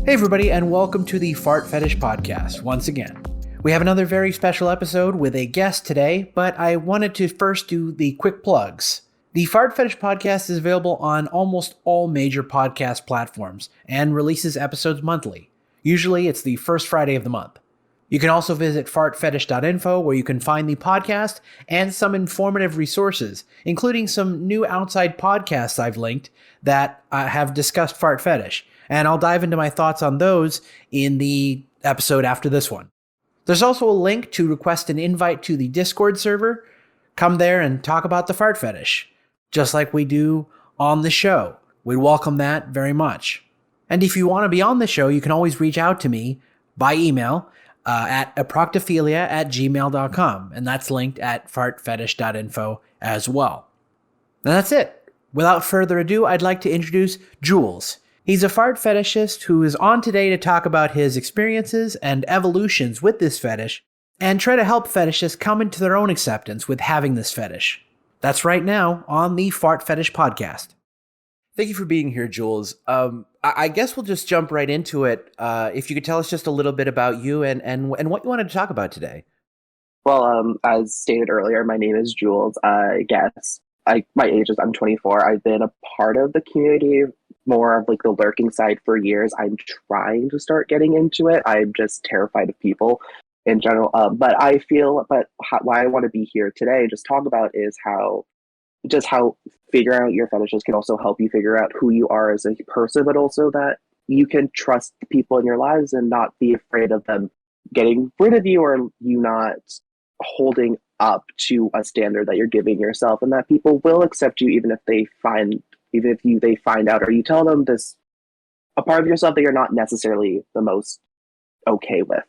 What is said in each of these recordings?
Hey everybody, and welcome to the Fart Fetish Podcast once again. We have another very special episode with a guest today, but I wanted to first do the quick plugs. The Fart Fetish Podcast is available on almost all major podcast platforms and releases episodes monthly. Usually it's the first Friday of the month. You can also visit fartfetish.info where you can find the podcast and some informative resources, including some new outside podcasts I've linked that have discussed fart fetish. And I'll dive into my thoughts on those in the episode after this one. There's also a link to request an invite to the Discord server. Come there and talk about the fart fetish, just like we do on the show. We'd welcome that very much. And if you want to be on the show, you can always reach out to me by email at aproctophilia@gmail.com, and that's linked at fartfetish.info as well. And that's it. Without further ado, I'd like to introduce Jules. He's a fart fetishist who is on today to talk about his experiences and evolutions with this fetish and try to help fetishists come into their own acceptance with having this fetish. That's right now on the Fart Fetish Podcast. Thank you for being here, Jules. I guess we'll just jump right into it. If you could tell us just a little bit about you and what you wanted to talk about today. Well, as stated earlier, my name is Jules. I guess my age is I'm 24. I've been a part of the community, more of like the lurking side for years. I'm trying to start getting into it. I'm just terrified of people in general. But why I want to be here today, just talk about is how figuring out your fetishes can also help you figure out who you are as a person, but also that you can trust the people in your lives and not be afraid of them getting rid of you, or you not holding up to a standard that you're giving yourself, and that people will accept you even if they find out or you tell them a part of yourself that you're not necessarily the most okay with.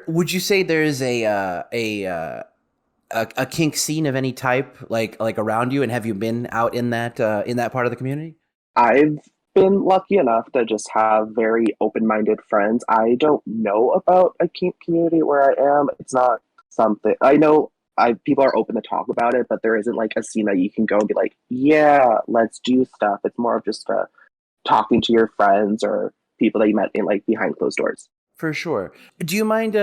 Would you say there's a kink scene of any type, like around you, and have you been out in that part of the community? I've been lucky enough to just have very open-minded friends. I don't know about a kink community where I am. It's not something I know. People are open to talk about it, but there isn't like a scene that you can go and be like, yeah, let's do stuff. It's more of just talking to your friends or people that you met in like behind closed doors. For sure. Do you mind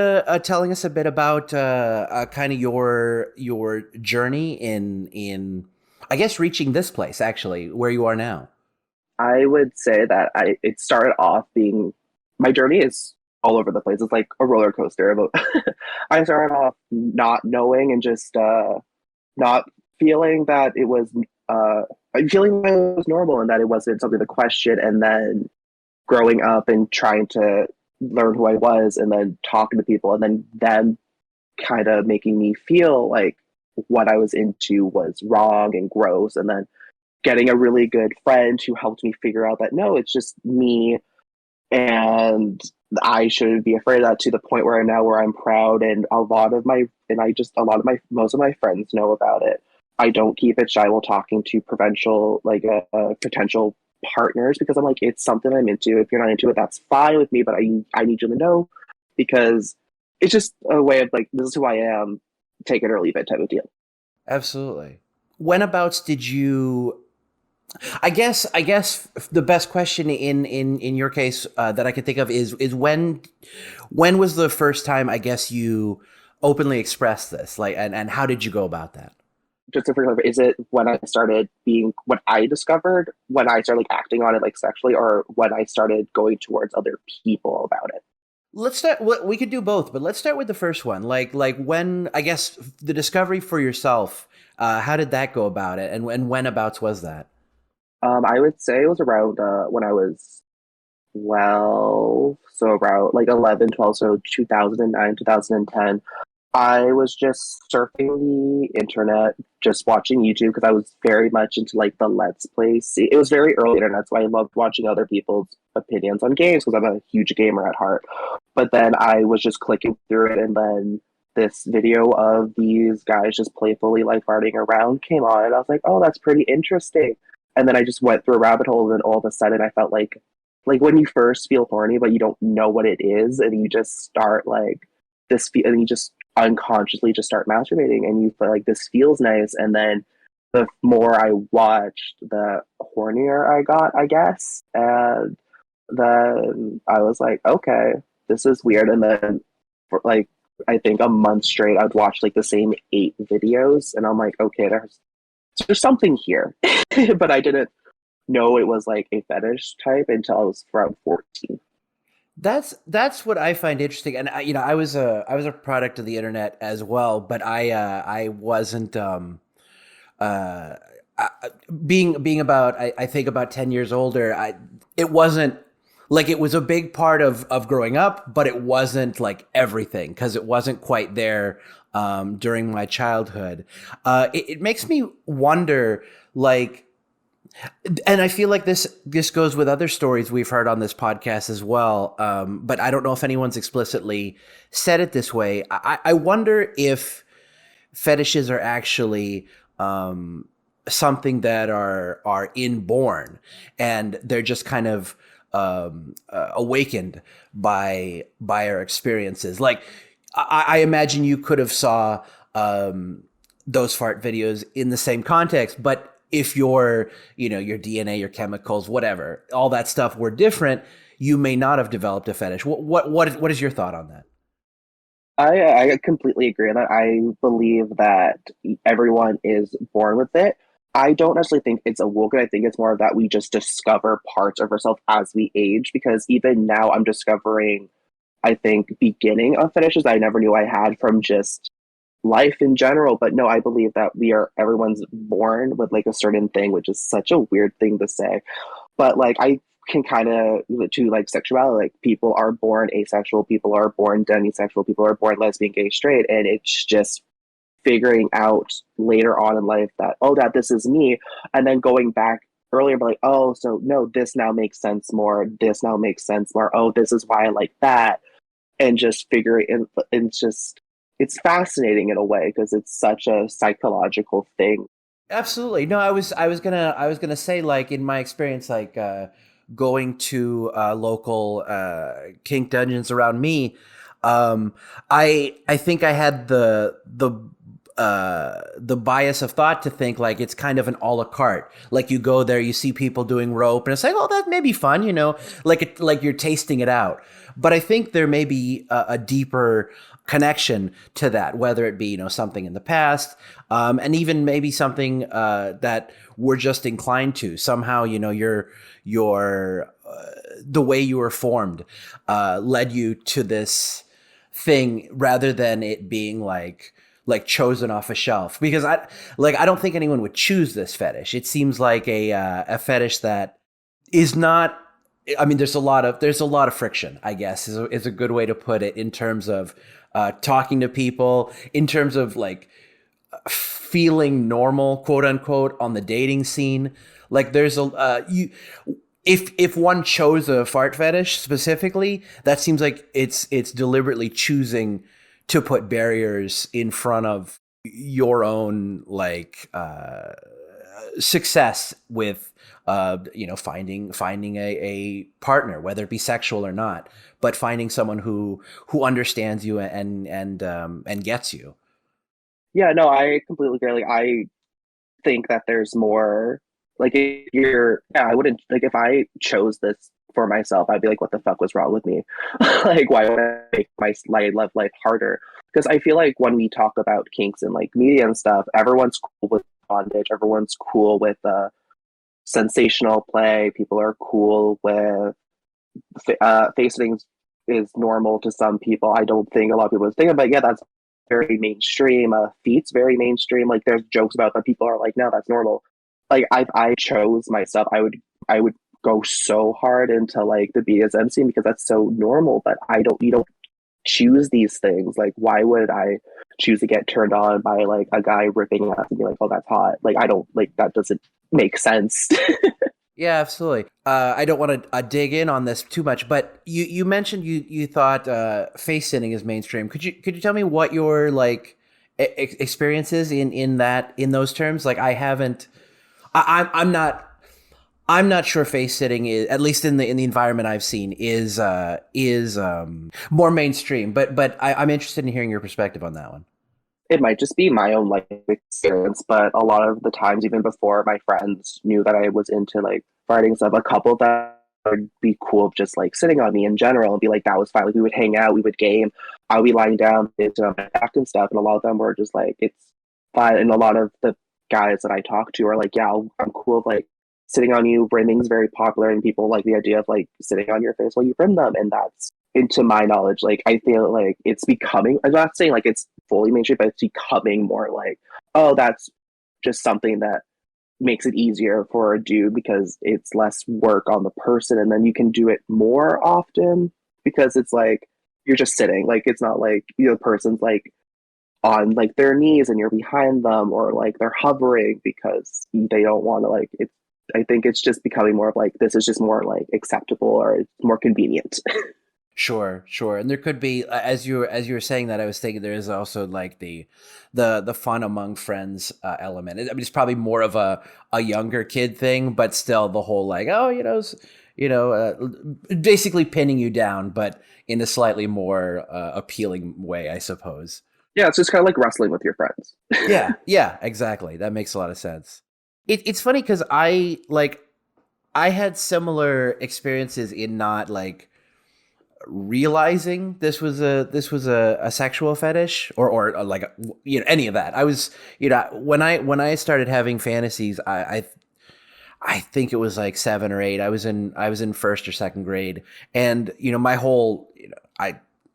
telling us a bit about kind of your journey in I guess reaching this place, actually, where you are now? I would say that it started off being, my journey is all over the place. It's like a roller coaster. I started off not knowing and just not feeling that it was feeling that it was normal and that it wasn't something to question, and then growing up and trying to learn who I was, and then talking to people, and then them kind of making me feel like what I was into was wrong and gross, and then getting a really good friend who helped me figure out that no, it's just me, and I shouldn't be afraid of that, to the point where I'm now, where I'm proud, and most of my friends know about it. I don't keep it shy while talking to potential partners, because I'm like, it's something I'm into. If you're not into it, that's fine with me, but I need you to know, because it's just a way of like, this is who I am, take it or leave it type of deal. Absolutely. Whenabouts did you? I guess the best question in your case that I can think of is when was the first time, I guess, you openly expressed this, like, and how did you go about that? Just to clarify, is it when I started being what I discovered, when I started like acting on it like sexually, or when I started going towards other people about it? Let's start. We could do both, but let's start with the first one. Like when, I guess, the discovery for yourself. How did that go about it, and whenabouts was that? I would say it was around when I was 12, so around like 11, 12, so 2009, 2010. I was just surfing the internet, just watching YouTube, because I was very much into like the Let's Play. See, it was very early internet, so I loved watching other people's opinions on games, because I'm a huge gamer at heart. But then I was just clicking through it, and then this video of these guys just playfully like farting around came on, and I was like, oh, that's pretty interesting. And then I just went through a rabbit hole, and then all of a sudden I felt like when you first feel horny, but you don't know what it is, and you just start like and you just unconsciously just start masturbating, and you feel like this feels nice. And then the more I watched, the hornier I got, I guess. And then I was like, okay, this is weird. And then for like, I think a month straight, I'd watch like the same 8 videos, and I'm like, okay, there's something here, but I didn't know it was like a fetish type until I was around 14. That's what I find interesting, and I was a product of the internet as well, but I wasn't uh, I, being about I think about 10 years older. It wasn't like it was a big part of growing up, but it wasn't like everything because it wasn't quite there during my childhood. It makes me wonder, like, and I feel like this goes with other stories we've heard on this podcast as well. But I don't know if anyone's explicitly said it this way. I wonder if fetishes are actually something that are inborn, and they're just kind of awakened by our experiences. Like I imagine you could have saw those fart videos in the same context, but if your DNA, your chemicals, whatever, all that stuff were different, you may not have developed a fetish. What is your thought on that? I completely agree on that. I believe that everyone is born with it. I don't necessarily think it's awoken. I think it's more of that we just discover parts of ourselves as we age. Because even now, I'm discovering, I think, beginning of fetishes I never knew I had from just life in general. But no, I believe that everyone's born with like a certain thing, which is such a weird thing to say. But like I can kind of to like sexuality, like people are born asexual, people are born demisexual, people are born lesbian, gay, straight, and it's just figuring out later on in life that, oh, that this is me, and then going back earlier, but like, oh, so no, this now makes sense more, this now makes sense more, oh, this is why I like that, and just figuring and just it's fascinating in a way because it's such a psychological thing. Absolutely. No, I was gonna say, like, in my experience, like going to local kink dungeons around me, I think I had the bias of thought to think like it's kind of an a la carte. Like you go there, you see people doing rope, and it's like, oh, that may be fun, like you're tasting it out. But I think there may be a deeper connection to that, whether it be something in the past, and even maybe something that we're just inclined to somehow. Your the way you were formed led you to this thing rather than it being like chosen off a shelf, because I don't think anyone would choose this fetish. It seems like a fetish that is not. I mean, there's a lot of friction, I guess, is a good way to put it, in terms of talking to people, in terms of like feeling normal, quote unquote, on the dating scene. Like there's you if one chose a fart fetish specifically, that seems like it's deliberately choosing to put barriers in front of your own like success with finding a partner, whether it be sexual or not, but finding someone who understands you and gets you. Yeah, no, I completely agree. Like I think that there's more like if you're yeah, I wouldn't like if I chose this for myself, I'd be like, what the fuck was wrong with me? Like why would I make my love life harder? Because I feel like when we talk about kinks and like media and stuff, everyone's cool with bondage, everyone's cool with sensational play, people are cool with face things is normal to some people. I don't think a lot of people think about, yeah, that's very mainstream. Feet's very mainstream. Like there's jokes about that. People are like, no, that's normal. Like I chose myself. I would go so hard into like the BDSM scene because that's so normal. But you don't choose these things. Like why would I choose to get turned on by like a guy ripping ass and be like, oh, that's hot? Like I don't like that doesn't make sense. Yeah, absolutely. I don't want to dig in on this too much, but you mentioned you thought face sitting is mainstream. Could you tell me what your like experiences in those terms? Like I haven't. I'm not sure face sitting is, at least in the environment I've seen, is more mainstream. But I'm interested in hearing your perspective on that one. It might just be my own life experience, but a lot of the times, even before my friends knew that I was into like writing stuff, a couple of them would be cool just like sitting on me in general and be like, that was fine. Like we would hang out, we would game, I would be lying down, they'd sit on my back and stuff. And a lot of them were just like, it's fine. And a lot of the guys that I talk to are like, yeah, I'm cool with like sitting on you. Rimming's very popular and people like the idea of like sitting on your face while you rim them. And that's, into my knowledge, like I feel like it's becoming, I'm not saying like it's fully mainstream, but it's becoming more like, oh, that's just something that makes it easier for a dude because it's less work on the person and then you can do it more often because it's like you're just sitting, like it's not like the person's like on like their knees and you're behind them or like they're hovering because they don't want to like it. I think it's just becoming more of like this is just more like acceptable or it's more convenient. Sure, sure. And there could be, as you were saying that, I was thinking there is also like the fun among friends element. I mean, it's probably more of a younger kid thing, but still the whole like, oh, basically pinning you down, but in a slightly more appealing way, I suppose. Yeah, it's just kind of like wrestling with your friends. Yeah, exactly. That makes a lot of sense. It's funny because I had similar experiences in not like realizing this was a sexual fetish or like any of that. I was when I started having fantasies, I think it was like 7 or 8. I was in first or second grade, and my whole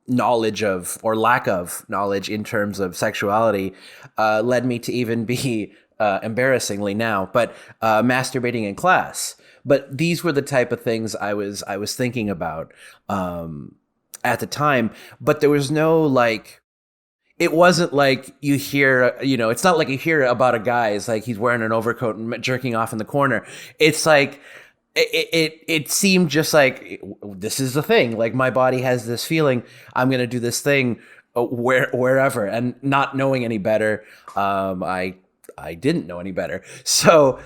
knowledge of or lack of knowledge in terms of sexuality led me to even be embarrassingly now, but masturbating in class. But these were the type of things I was thinking about at the time. But there was no like, it wasn't like you hear, it's not like you hear about a guy. It's like he's wearing an overcoat and jerking off in the corner. It's like it seemed just like this is the thing. Like my body has this feeling. I'm gonna do this thing wherever, and not knowing any better. I didn't know any better, so.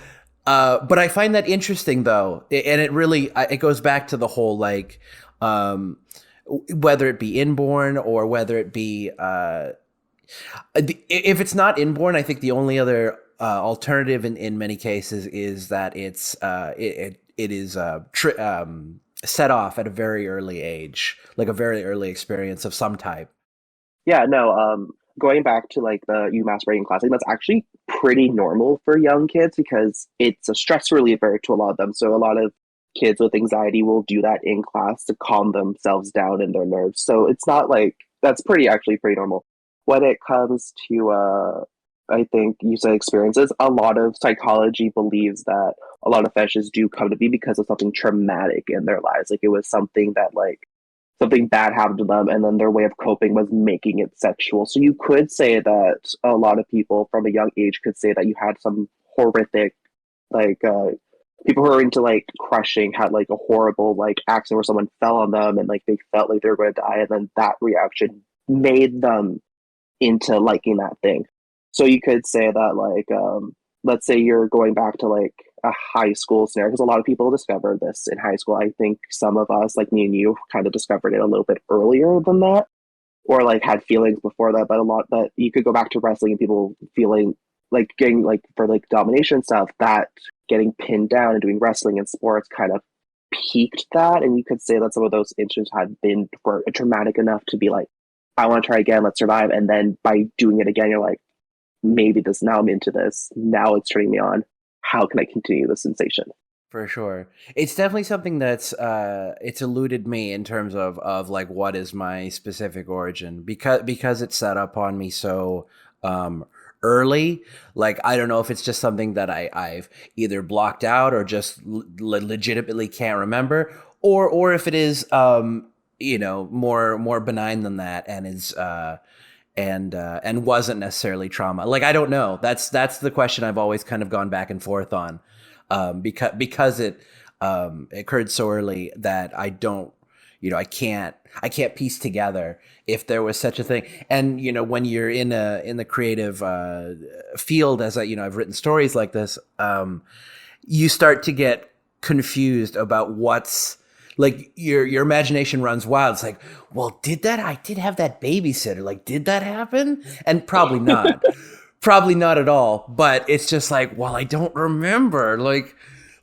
But I find that interesting though, and it really it goes back to the whole like whether it be inborn or whether it be if it's not inborn, I think the only other alternative in many cases is that it's it is set off at a very early age, like a very early experience of some type. Yeah, no, going back to like the you masturbating class, I think that's actually pretty normal for young kids because it's a stress reliever to a lot of them. So a lot of kids with anxiety will do that in class to calm themselves down in their nerves. So it's not like that's actually pretty normal. When it comes to I think you said experiences, a lot of psychology believes that a lot of fetishes do come to be because of something traumatic in their lives. Like it was something that like something bad happened to them and then their way of coping was making it sexual. So you could say that a lot of people from a young age could say that you had some horrific like people who are into like crushing had like a horrible like accident where someone fell on them and like they felt like they were going to die and then that reaction made them into liking that thing. So you could say that like let's say you're going back to like a high school scenario because a lot of people discovered this in high school. I think some of us, like me and you, kind of discovered it a little bit earlier than that, or like had feelings before that. But you could go back to wrestling and people feeling like getting like for like domination stuff, that getting pinned down and doing wrestling and sports kind of peaked that. And you could say that some of those incidents had been were traumatic enough to be like, I want to try again, let's survive. And then by doing it again, you're like, maybe this now I'm into this. Now it's turning me on. How can I continue the sensation? For sure. It's definitely something that's it's eluded me in terms of like what is my specific origin because it's set up on me so early. Like I don't know if it's just something that I've either blocked out or just legitimately can't remember, or if it is more benign than that and is and wasn't necessarily trauma. Like I don't know. That's the question I've always kind of gone back and forth on, because it occurred so early that I don't, I can't piece together if there was such a thing. And when you're in the creative field, as I've written stories like this, you start to get confused about what's. Like your imagination runs wild. It's like, well, I did have that babysitter. Like, did that happen? And probably not. Probably not at all. But it's just like, well, I don't remember. Like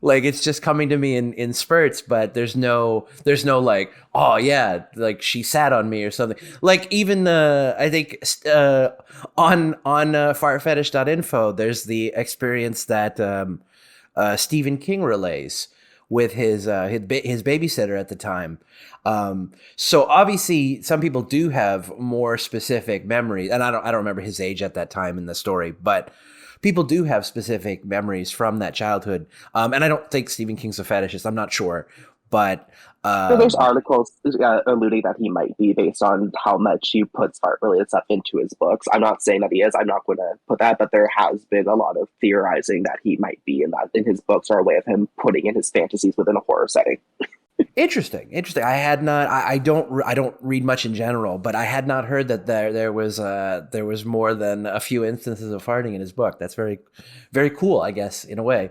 Like it's just coming to me in spurts, but there's no like, oh yeah, like she sat on me or something. Like even I think on fartfetish.info, there's the experience that Stephen King relays with his babysitter at the time. So obviously, some people do have more specific memories, and I don't remember his age at that time in the story, but people do have specific memories from that childhood. And I don't think Stephen King's a fetishist. I'm not sure, but So there's articles alluding that he might be based on how much he puts art-related stuff into his books. I'm not saying that he is. I'm not going to put that, but there has been a lot of theorizing that he might be in that in his books are a way of him putting in his fantasies within a horror setting. Interesting. I had not. I don't read much in general, but I had not heard that there was more than a few instances of farting in his book. That's very, very cool, I guess, in a way.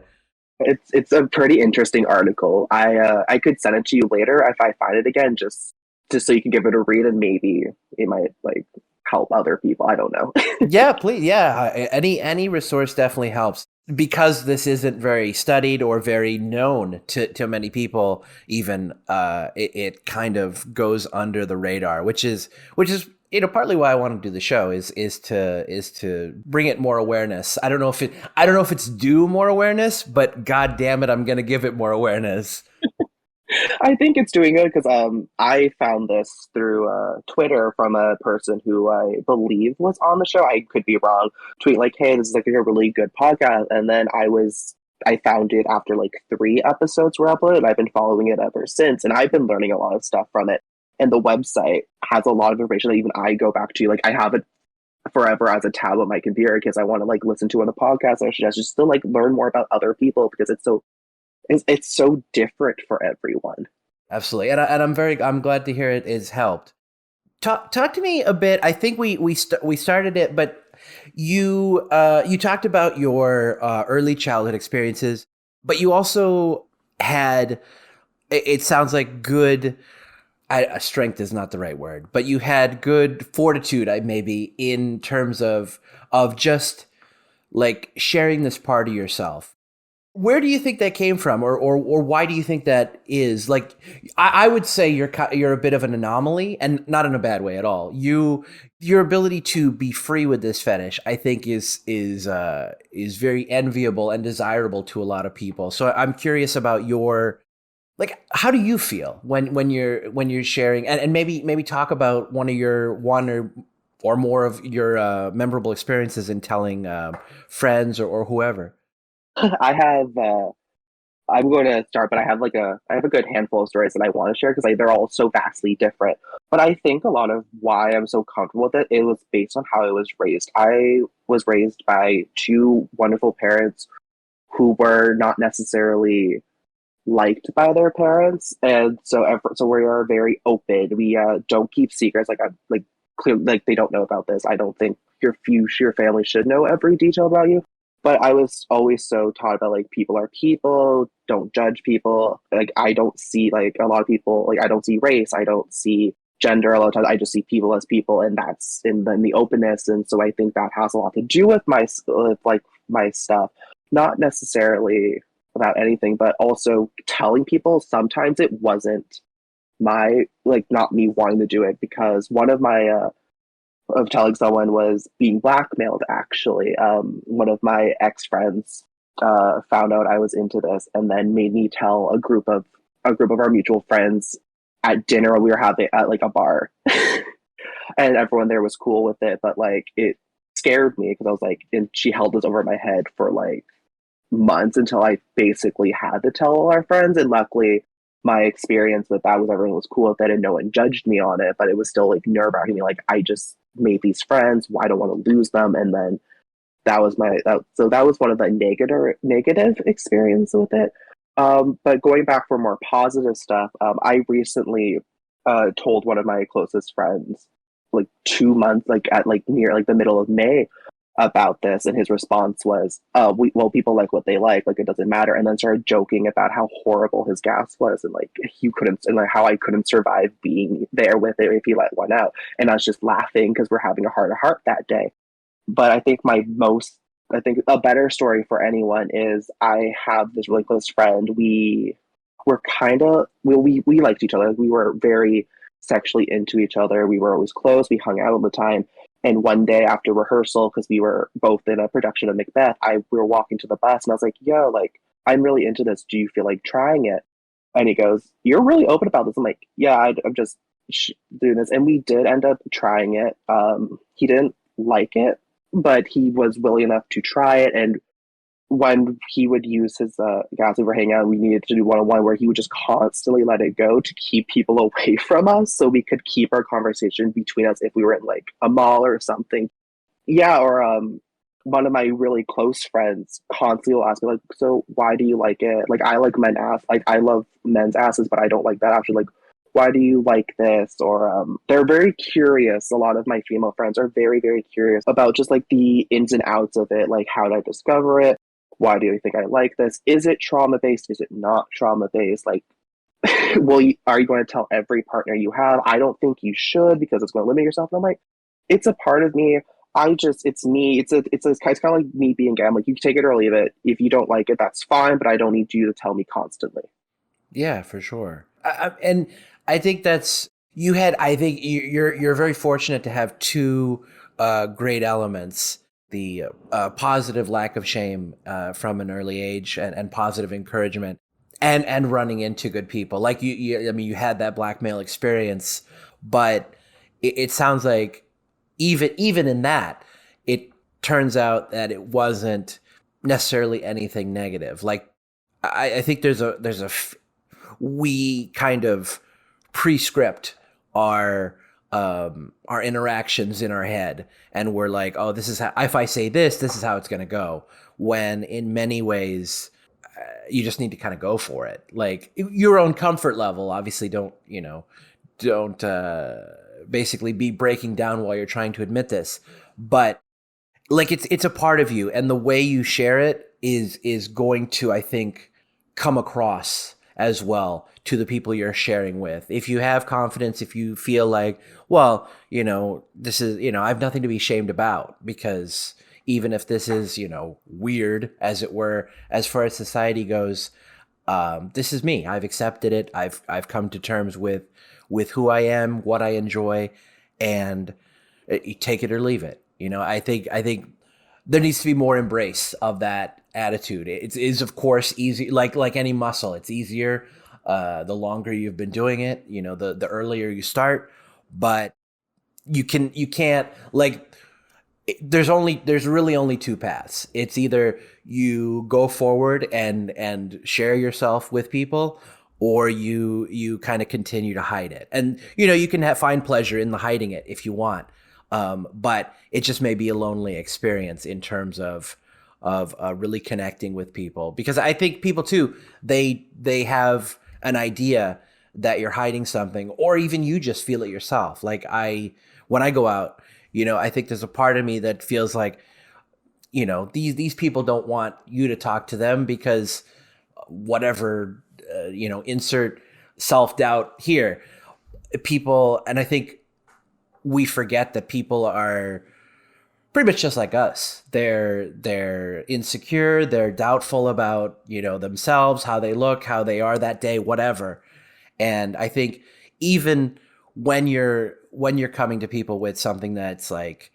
It's a pretty interesting article. I could send it to you later if I find it again, just so you can give it a read and maybe it might like help other people. I don't know. Yeah, please. Yeah, any resource definitely helps because this isn't very studied or very known to many people. Even it kind of goes under the radar, which is partly why I want to do the show is to bring it more awareness. I don't know if it's due more awareness, but god damn it, I'm gonna give it more awareness. I think it's doing good because I found this through Twitter from a person who I believe was on the show. I could be wrong. Tweet like, "Hey, this is like a really good podcast," and then I found it after like 3 episodes were uploaded. And I've been following it ever since, and I've been learning a lot of stuff from it. And the website has a lot of information that even I go back to. Like I have it forever as a tab on my computer because I want to like listen to on the podcast. I should just to like learn more about other people because it's so different for everyone. Absolutely, and I'm glad to hear it has helped. Talk to me a bit. I think we started it, but you talked about your early childhood experiences, but you also had. It sounds like good. Strength is not the right word, but you had good fortitude, maybe in terms of just like sharing this part of yourself. Where do you think that came from, or why do you think that is? Like, I would say you're a bit of an anomaly, and not in a bad way at all. Your ability to be free with this fetish, I think, is very enviable and desirable to a lot of people. So I'm curious about your like, how do you feel when you're sharing, and maybe talk about one or more of your memorable experiences in telling friends or whoever. I have I'm going to start, but I have a good handful of stories that I want to share because like, they're all so vastly different. But I think a lot of why I'm so comfortable with it was based on how I was raised. I was raised by 2 wonderful parents who were not necessarily liked by their parents, and so we are very open. We don't keep secrets. Like I'm like clear, like they don't know about this. I don't think your family should know every detail about you. But I was always so taught about like people are people, don't judge people. Like I don't see like a lot of people like I don't see race, I don't see gender a lot of times. I just see people as people, and that's in the openness. And so I think that has a lot to do with my stuff, not necessarily about anything, but also telling people sometimes it wasn't my like not me wanting to do it because one of my of telling someone was being blackmailed. Actually, one of my ex friends found out I was into this, and then made me tell a group of our mutual friends at dinner we were having at like a bar, and everyone there was cool with it. But like it scared me because I was like, and she held this over my head for like months until I basically had to tell all our friends. And luckily, my experience with that was everyone was cool with it and no one judged me on it. But it was still like nerve wracking. Like I just made these friends. Why don't want to lose them? And then that was one of the negative experience with it. But going back for more positive stuff, I recently told one of my closest friends like 2 months, like at like near like the middle of May, about this, and his response was, people like what they like it doesn't matter," and then started joking about how horrible his gas was, and like he couldn't, and like how I couldn't survive being there with it if he let one out, and I was just laughing because we're having a heart to heart that day. But I think my most I think a better story for anyone is I have this really close friend. We were kind of, we liked each other. We were very sexually into each other. We were always close. We hung out all the time. And one day after rehearsal, because we were both in a production of Macbeth, we were walking to the bus and I was like, yo, like, I'm really into this. Do you feel like trying it? And he goes, you're really open about this. I'm like, yeah, I'm just doing this. And we did end up trying it. He didn't like it, but he was willing enough to try it. And when he would use his guys, we were hanging out, we needed to do one-on-one where he would just constantly let it go to keep people away from us so we could keep our conversation between us if we were in like a mall or something. Yeah, or one of my really close friends constantly will ask me like, so why do you like it? Like I like men ass, like I love men's asses, but I don't like that actually. Like, why do you like this? Or they're very curious. A lot of my female friends are very, very curious about just like the ins and outs of it. Like, how did I discover it? Why do you think I like this? Is it trauma based? Is it not trauma based? Like, are you going to tell every partner you have? I don't think you should because it's going to limit yourself. And I'm like, it's a part of me. It's me. It's kind of like me being gay. I'm like, you can take it or leave it. If you don't like it, that's fine. But I don't need you to tell me constantly. Yeah, for sure. And I think I think you're very fortunate to have two great elements: the positive lack of shame from an early age, and positive encouragement, and running into good people. Like I mean, you had that blackmail experience, but it sounds like even in that, it turns out that it wasn't necessarily anything negative. Like I think we kind of prescript our interactions in our head, and we're like, oh, this is how, if I say this is how it's going to go, when in many ways you just need to kind of go for it. Like your own comfort level, obviously don't basically be breaking down while you're trying to admit this, but like it's a part of you, and the way you share it is going to, I think, come across as well to the people you're sharing with. If you have confidence, if you feel like, well, this is, I have nothing to be ashamed about, because even if this is, weird, as it were, as far as society goes, this is me. I've accepted it. I've come to terms with who I am, what I enjoy, and you take it or leave it. I think there needs to be more embrace of that attitude. It is, of course, easy, like any muscle. It's easier the longer you've been doing it, the earlier you start, but you can't, like, there's really only two paths. It's either you go forward and share yourself with people, or you kind of continue to hide it. And you can find pleasure in the hiding it if you want, but it just may be a lonely experience in terms of really connecting with people, because I think people too, they have an idea that you're hiding something, or even you just feel it yourself. Like when I go out, I think there's a part of me that feels like, these people don't want you to talk to them because whatever, insert self-doubt here. People, and I think we forget that people are pretty much just like us. They're insecure, they're doubtful about, themselves, how they look, how they are that day, whatever. And I think even when you're coming to people with something that's like,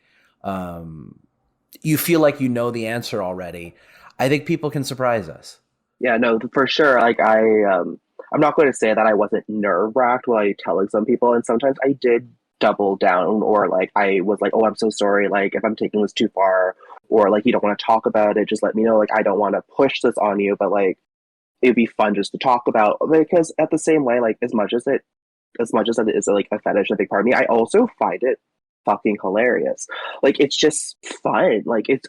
you feel like the answer already, I think people can surprise us. Yeah, no, for sure. Like I'm not going to say that I wasn't nerve-wracked while telling some people, and sometimes I did double down, or like I was like, oh, I'm so sorry, like if I'm taking this too far, or like you don't want to talk about it, just let me know, like I don't want to push this on you, but like it'd be fun just to talk about, because at the same way, like as much as it is like a fetish, a big part of me, I also find it fucking hilarious. Like it's just fun. Like it's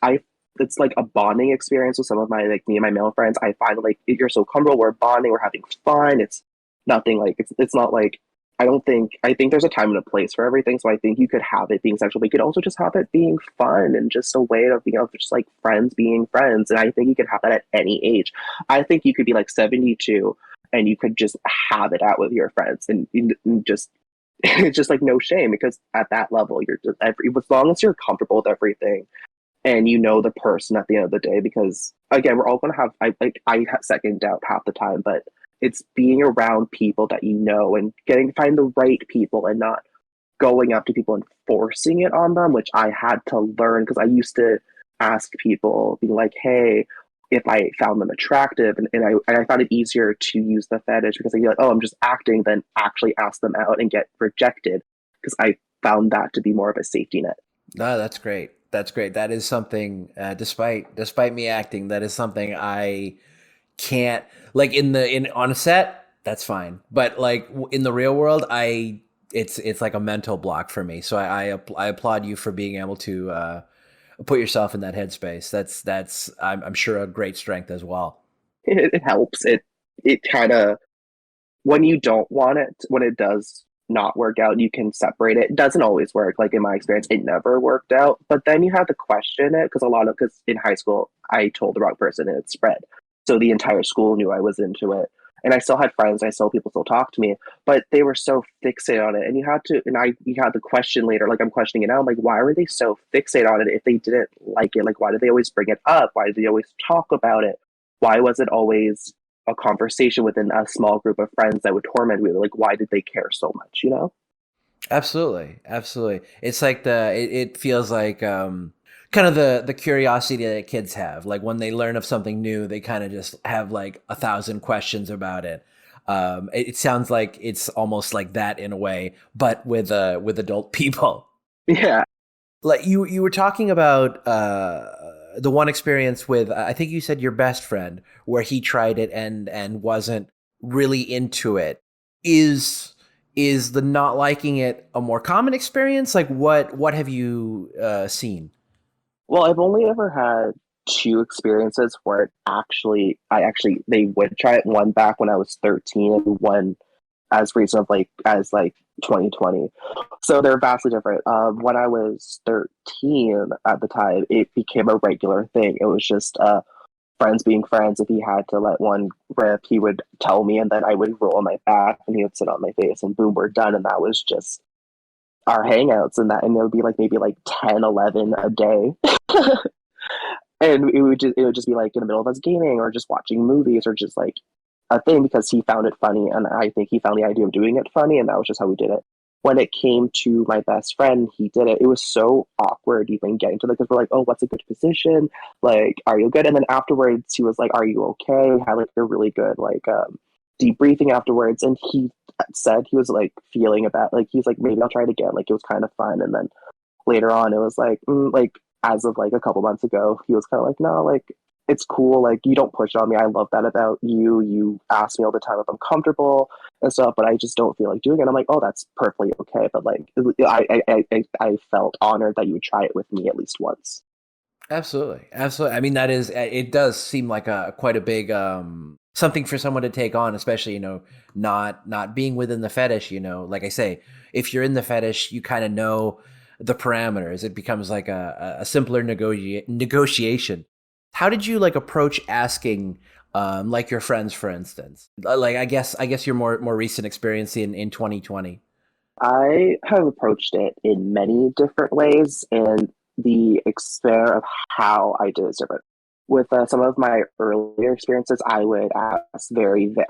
like a bonding experience with some of my, like, me and my male friends. I find like you're so comfortable, we're bonding, we're having fun. It's nothing like it's not like, I think there's a time and a place for everything. So I think you could have it being sexual, but you could also just have it being fun and just a way of being able to just like friends being friends. And I think you could have that at any age. I think you could be like 72 and you could just have it out with your friends, and just it's just like no shame, because at that level you're just as long as you're comfortable with everything and you know the person at the end of the day, because again, we're all going to have, I second doubt half the time, but it's being around people that you know and find the right people and not going up to people and forcing it on them, which I had to learn because I used to ask people, being like, hey, if I found them attractive, and I found it easier to use the fetish because I feel like, oh, I'm just acting, than actually ask them out and get rejected, because I found that to be more of a safety net. No, that's great. That's great. That is something, despite me acting, that is something I can't, like, in on a set, that's fine. But like in the real world, it's like a mental block for me. So I applaud you for being able to put yourself in that headspace. That's I'm sure a great strength as well. It helps. It kind of, when you don't want it, when it does not work out, you can separate it. It doesn't always work. Like in my experience, it never worked out. But then you have to question it, because in high school, I told the wrong person and it spread. So the entire school knew I was into it. And I still had friends, people still talk to me, but they were so fixated on it. And you had to question later, like I'm questioning it now. I'm like, why were they so fixated on it if they didn't like it? Like, why did they always bring it up? Why did they always talk about it? Why was it always a conversation within a small group of friends that would torment me? Like, why did they care so much, you know? Absolutely, absolutely. It's like it feels like kind of the curiosity that kids have. Like when they learn of something new, they kind of just have like 1,000 questions about it. It sounds like it's almost like that in a way, but with adult people. Yeah. Like you were talking about the one experience with, I think you said your best friend, where he tried it and wasn't really into it. Is the not liking it a more common experience? Like what have you seen? Well, I've only ever had two experiences where they would try it. One back when I was 13, and one as recent as 2020. So they're vastly different. When I was 13 at the time, it became a regular thing. It was just friends being friends. If he had to let one rip, he would tell me, and then I would roll on my back, and he would sit on my face, and boom, we're done. And that was just our hangouts, and there would be like maybe like 10, 11 a day. And it would just be like in the middle of us gaming or just watching movies or just like a thing, because he found it funny, and I think he found the idea of doing it funny, and that was just how we did it. When it came to my best friend, he did it. It was so awkward even getting to it, because we're like, oh, what's a good position? Like, are you good? And then afterwards, he was like, are you okay? We had like a really good debriefing afterwards, and he said he was like feeling about, like, he's like, maybe I'll try it again. Like, it was kind of fun. And then later on, it was like, as of like a couple months ago, he was kind of like, no, like, it's cool. Like, you don't push on me. I love that about you. You ask me all the time if I'm comfortable and stuff, but I just don't feel like doing it. I'm like, oh, that's perfectly okay. But like, I felt honored that you would try it with me at least once. Absolutely, absolutely. I mean, it does seem like a quite a big something for someone to take on, especially not being within the fetish. Like I say, if you're in the fetish, you kind of know the parameters. It becomes like a simpler negotiation. How did you like approach asking like your friends, for instance? Like I guess your more recent experience in 2020. I have approached it in many different ways, and the extent of how I did is different. With some of my earlier experiences, I would ask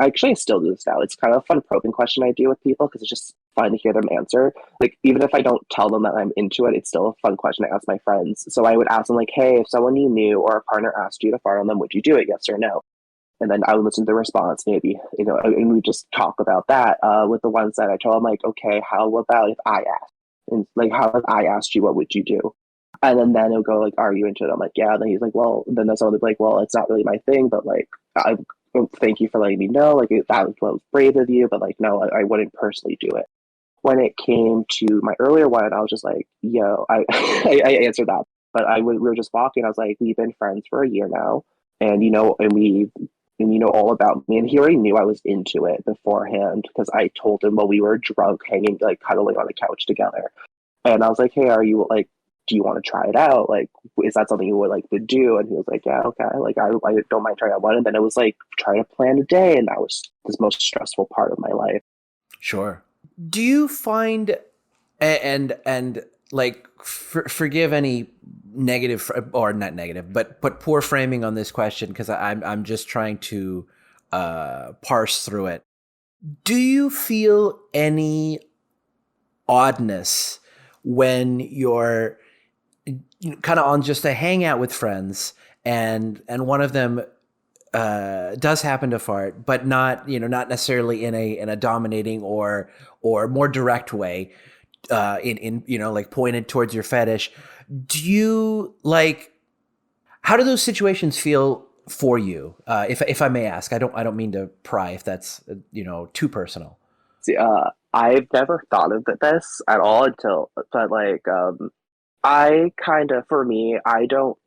actually, I still do this now. It's kind of a fun probing question I do with people, because it's just fun to hear them answer. Like, even if I don't tell them that I'm into it, it's still a fun question to ask my friends. So I would ask them, like, hey, if someone you knew or a partner asked you to fart on them, would you do it? Yes or no? And then I would listen to the response, maybe, and we just talk about that. With the ones that I told, I'm like, okay, how about if I asked? And like, how if I asked you, what would you do? And then it'll go like, are you into it? I'm like, yeah. And then he's like, well, then that's someone will be like, well, it's not really my thing, but like, I thank you for letting me know. Like, that was brave of you, but like, no, I wouldn't personally do it. When it came to my earlier one, I was just like, yo, I answered that, but we were just walking. I was like, we've been friends for a year now, and you know all about me, and he already knew I was into it beforehand, because I told him while we were drunk, hanging, like cuddling on the couch together. And I was like, hey, are you like, do you want to try it out? Like, is that something you would like to do? And he was like, yeah, okay. Like, I don't mind trying out one. And then it was like trying to plan a day, and that was the most stressful part of my life. Sure. Do you find and forgive any negative or not negative, but poor framing on this question because I'm just trying to parse through it. Do you feel any oddness when you're kind of on just a hangout with friends and one of them does happen to fart, but not necessarily in a dominating or more direct way, in like pointed towards your fetish? Do you like? How do those situations feel for you? If I may ask, I don't mean to pry if that's too personal. See, I've never thought of this at all until, but like, I kind of, for me, I don't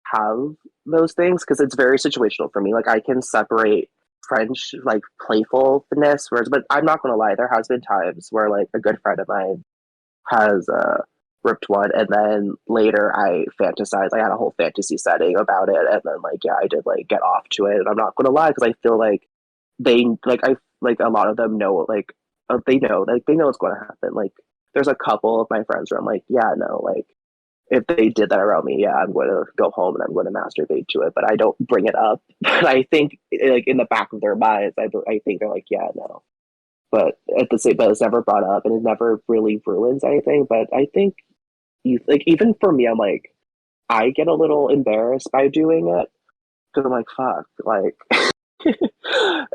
have those things because it's very situational for me. Like, I can separate French, like, playfulness, whereas, but I'm not gonna lie, there has been times where, like, a good friend of mine has ripped one, and then later I fantasized. I had a whole fantasy setting about it, and then, like, yeah, I did, like, get off to it, and I'm not gonna lie because I feel like I like a lot of them know, like, they know what's going to happen. Like, there's a couple of my friends where I'm like, yeah, no, like, if they did that around me, yeah, I'm going to go home and I'm going to masturbate to it, but I don't bring it up. But I think, like, in the back of their minds, I think they're like, yeah, no. But at the same, but it's never brought up and it never really ruins anything. But I think you like, even for me, I'm like, I get a little embarrassed by doing it because I'm like, fuck, like,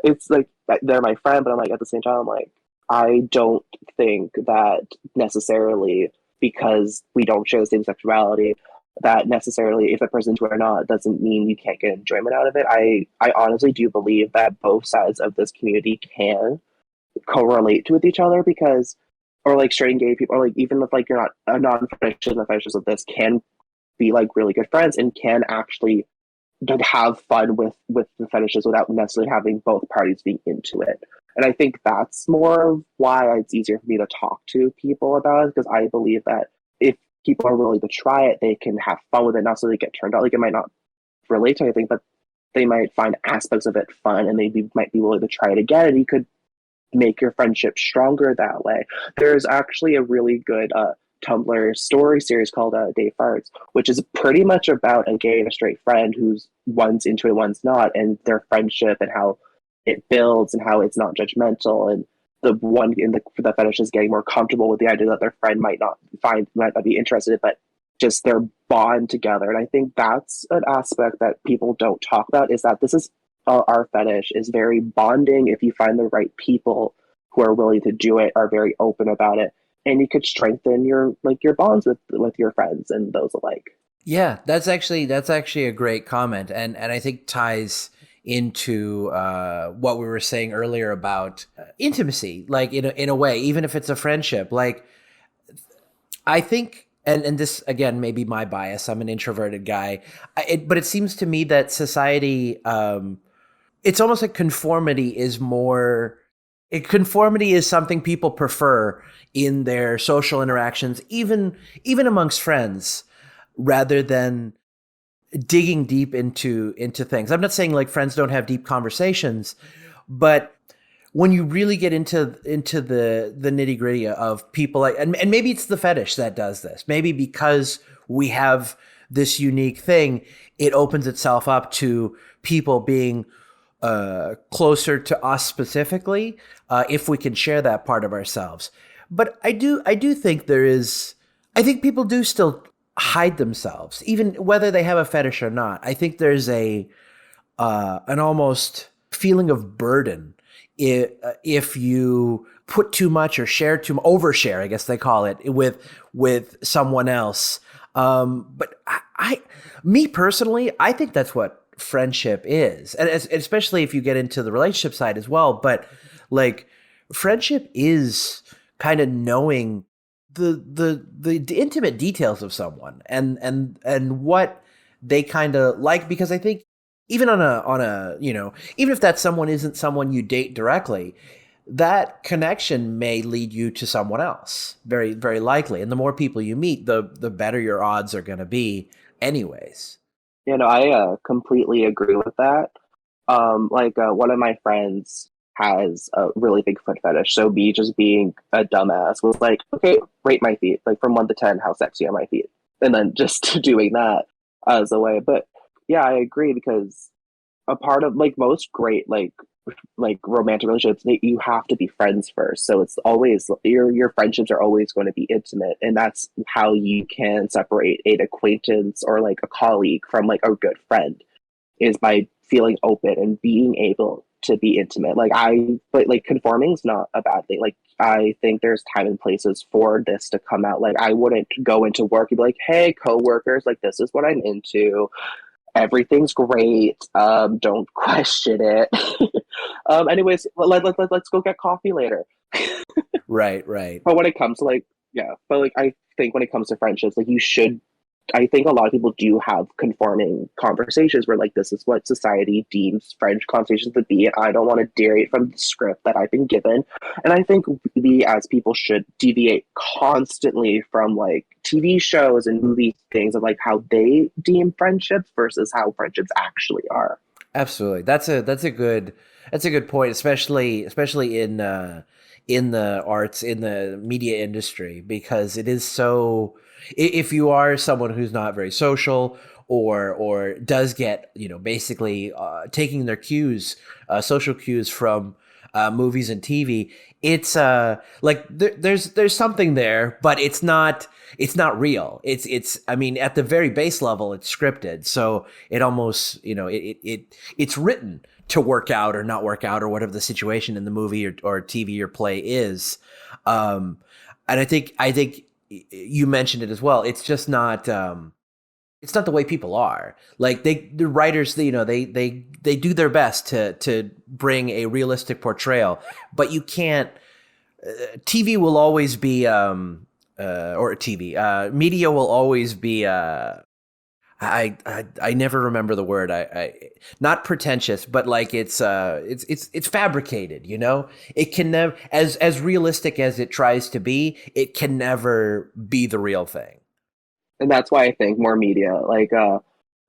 it's like they're my friend, but I'm like, at the same time, I'm like, I don't think that necessarily because we don't share the same sexuality, that necessarily if a person's into it or not doesn't mean you can't get enjoyment out of it. I honestly do believe that both sides of this community can correlate with each other because, or like straight and gay people, or like even if like you're not a non-fetish, the fetishes of this can be like really good friends and can actually to have fun with the fetishes without necessarily having both parties being into it. And I think that's more why it's easier for me to talk to people about it because I believe that if people are willing to try it, they can have fun with it, not so they get turned out. Like it might not relate to anything, but they might find aspects of it fun and might be willing to try it again. And you could make your friendship stronger that way. There's actually a really good Tumblr story series called Day Farts, which is pretty much about a gay and a straight friend who's one's into it, one's not, and their friendship and how it builds and how it's not judgmental. And the one in the fetish is getting more comfortable with the idea that their friend might not be interested, but just their bond together. And I think that's an aspect that people don't talk about is that this is our fetish is very bonding if you find the right people who are willing to do it, are very open about it, and you could strengthen your bonds with your friends and those alike. Yeah, that's actually a great comment, and I think ties into what we were saying earlier about intimacy, like in a way, even if it's a friendship. Like I think, and this again may be my bias. I'm an introverted guy, but it seems to me that society, it's almost like conformity is more. Conformity is something people prefer in their social interactions, even amongst friends, rather than digging deep into things. I'm not saying like friends don't have deep conversations, but when you really get into the nitty gritty of people, like, and maybe it's the fetish that does this. Maybe because we have this unique thing, it opens itself up to people being closer to us specifically, if we can share that part of ourselves. But I do think I think people do still hide themselves, even whether they have a fetish or not. I think there's an almost feeling of burden if you put too much or overshare, I guess they call it, with someone else. But me personally, I think that's what friendship is, and especially if you get into the relationship side as well. But like, friendship is kind of knowing the intimate details of someone and what they kind of like, because I think even on a even if that someone isn't someone you date directly, that connection may lead you to someone else, very very likely, and the more people you meet, the better your odds are going to be anyways. I completely agree with that. One of my friends has a really big foot fetish. So me just being a dumbass was like, okay, rate my feet. Like from 1 to 10, how sexy are my feet? And then just doing that as a way. But yeah, I agree, because a part of like most great like romantic relationships, you have to be friends first. So it's always your friendships are always going to be intimate, and that's how you can separate an acquaintance or like a colleague from like a good friend, is by feeling open and being able to be intimate. But like conforming is not a bad thing. Like I think there's time and places for this to come out. Like I wouldn't go into work and be like, hey, coworkers, like this is what I'm into. Everything's great. Don't question it. Anyways, let's go get coffee later. Right, right. But when it comes to like, yeah, but like I think when it comes to friendships, like you should. I think a lot of people do have conforming conversations where like this is what society deems French conversations to be, and I don't want to deviate from the script that I've been given. And I think we as people should deviate constantly from like TV shows and movie things of like how they deem friendships versus how friendships actually are. Absolutely. That's a good point, especially in the arts, in the media industry, because it is so, if you are someone who's not very social, or does get, basically taking their cues, social cues from movies and TV, it's like there's something there, but it's not real. It's I mean, at the very base level, it's scripted, so it almost, it's written to work out or not work out, or whatever the situation in the movie or TV or play is. And I think you mentioned it as well. It's just not. It's not the way people are. Like the writers, they do their best to bring a realistic portrayal, but you can't. TV will always be or TV media will always be I never remember the word. I not pretentious, but like it's fabricated. It can never, as realistic as it tries to be, it can never be the real thing. And that's why I think more media,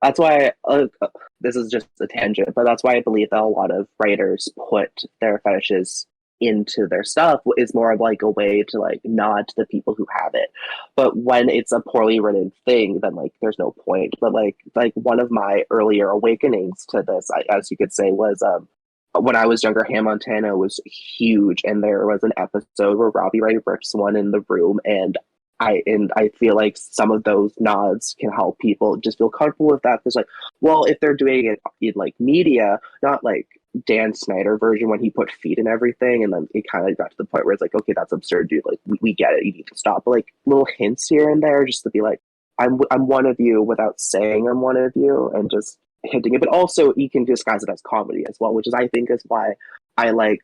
that's why this is just a tangent, but that's why I believe that a lot of writers put their fetishes into their stuff, is more of like a way to like nod to the people who have it. But when it's a poorly written thing, then like there's no point. But like one of my earlier awakenings to this, as you could say, was when I was younger. Hannah Montana was huge, and there was an episode where Robbie Ray rips one in the room, and I feel like some of those nods can help people just feel comfortable with that. Because like, well, if they're doing it in like media, not like Dan Snyder version when he put feet and everything, and then it kind of got to the point where it's like, okay, that's absurd, dude. Like we get it, you need to stop. But like little hints here and there, just to be like, I'm one of you without saying I'm one of you, and just hinting it. But also you can disguise it as comedy as well, which is I think is why I like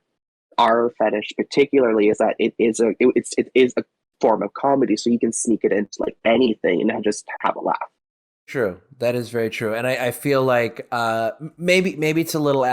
our fetish particularly, is that it is a form of comedy, so you can sneak it into like anything and just have a laugh. True. That is very true. And I feel like maybe it's a little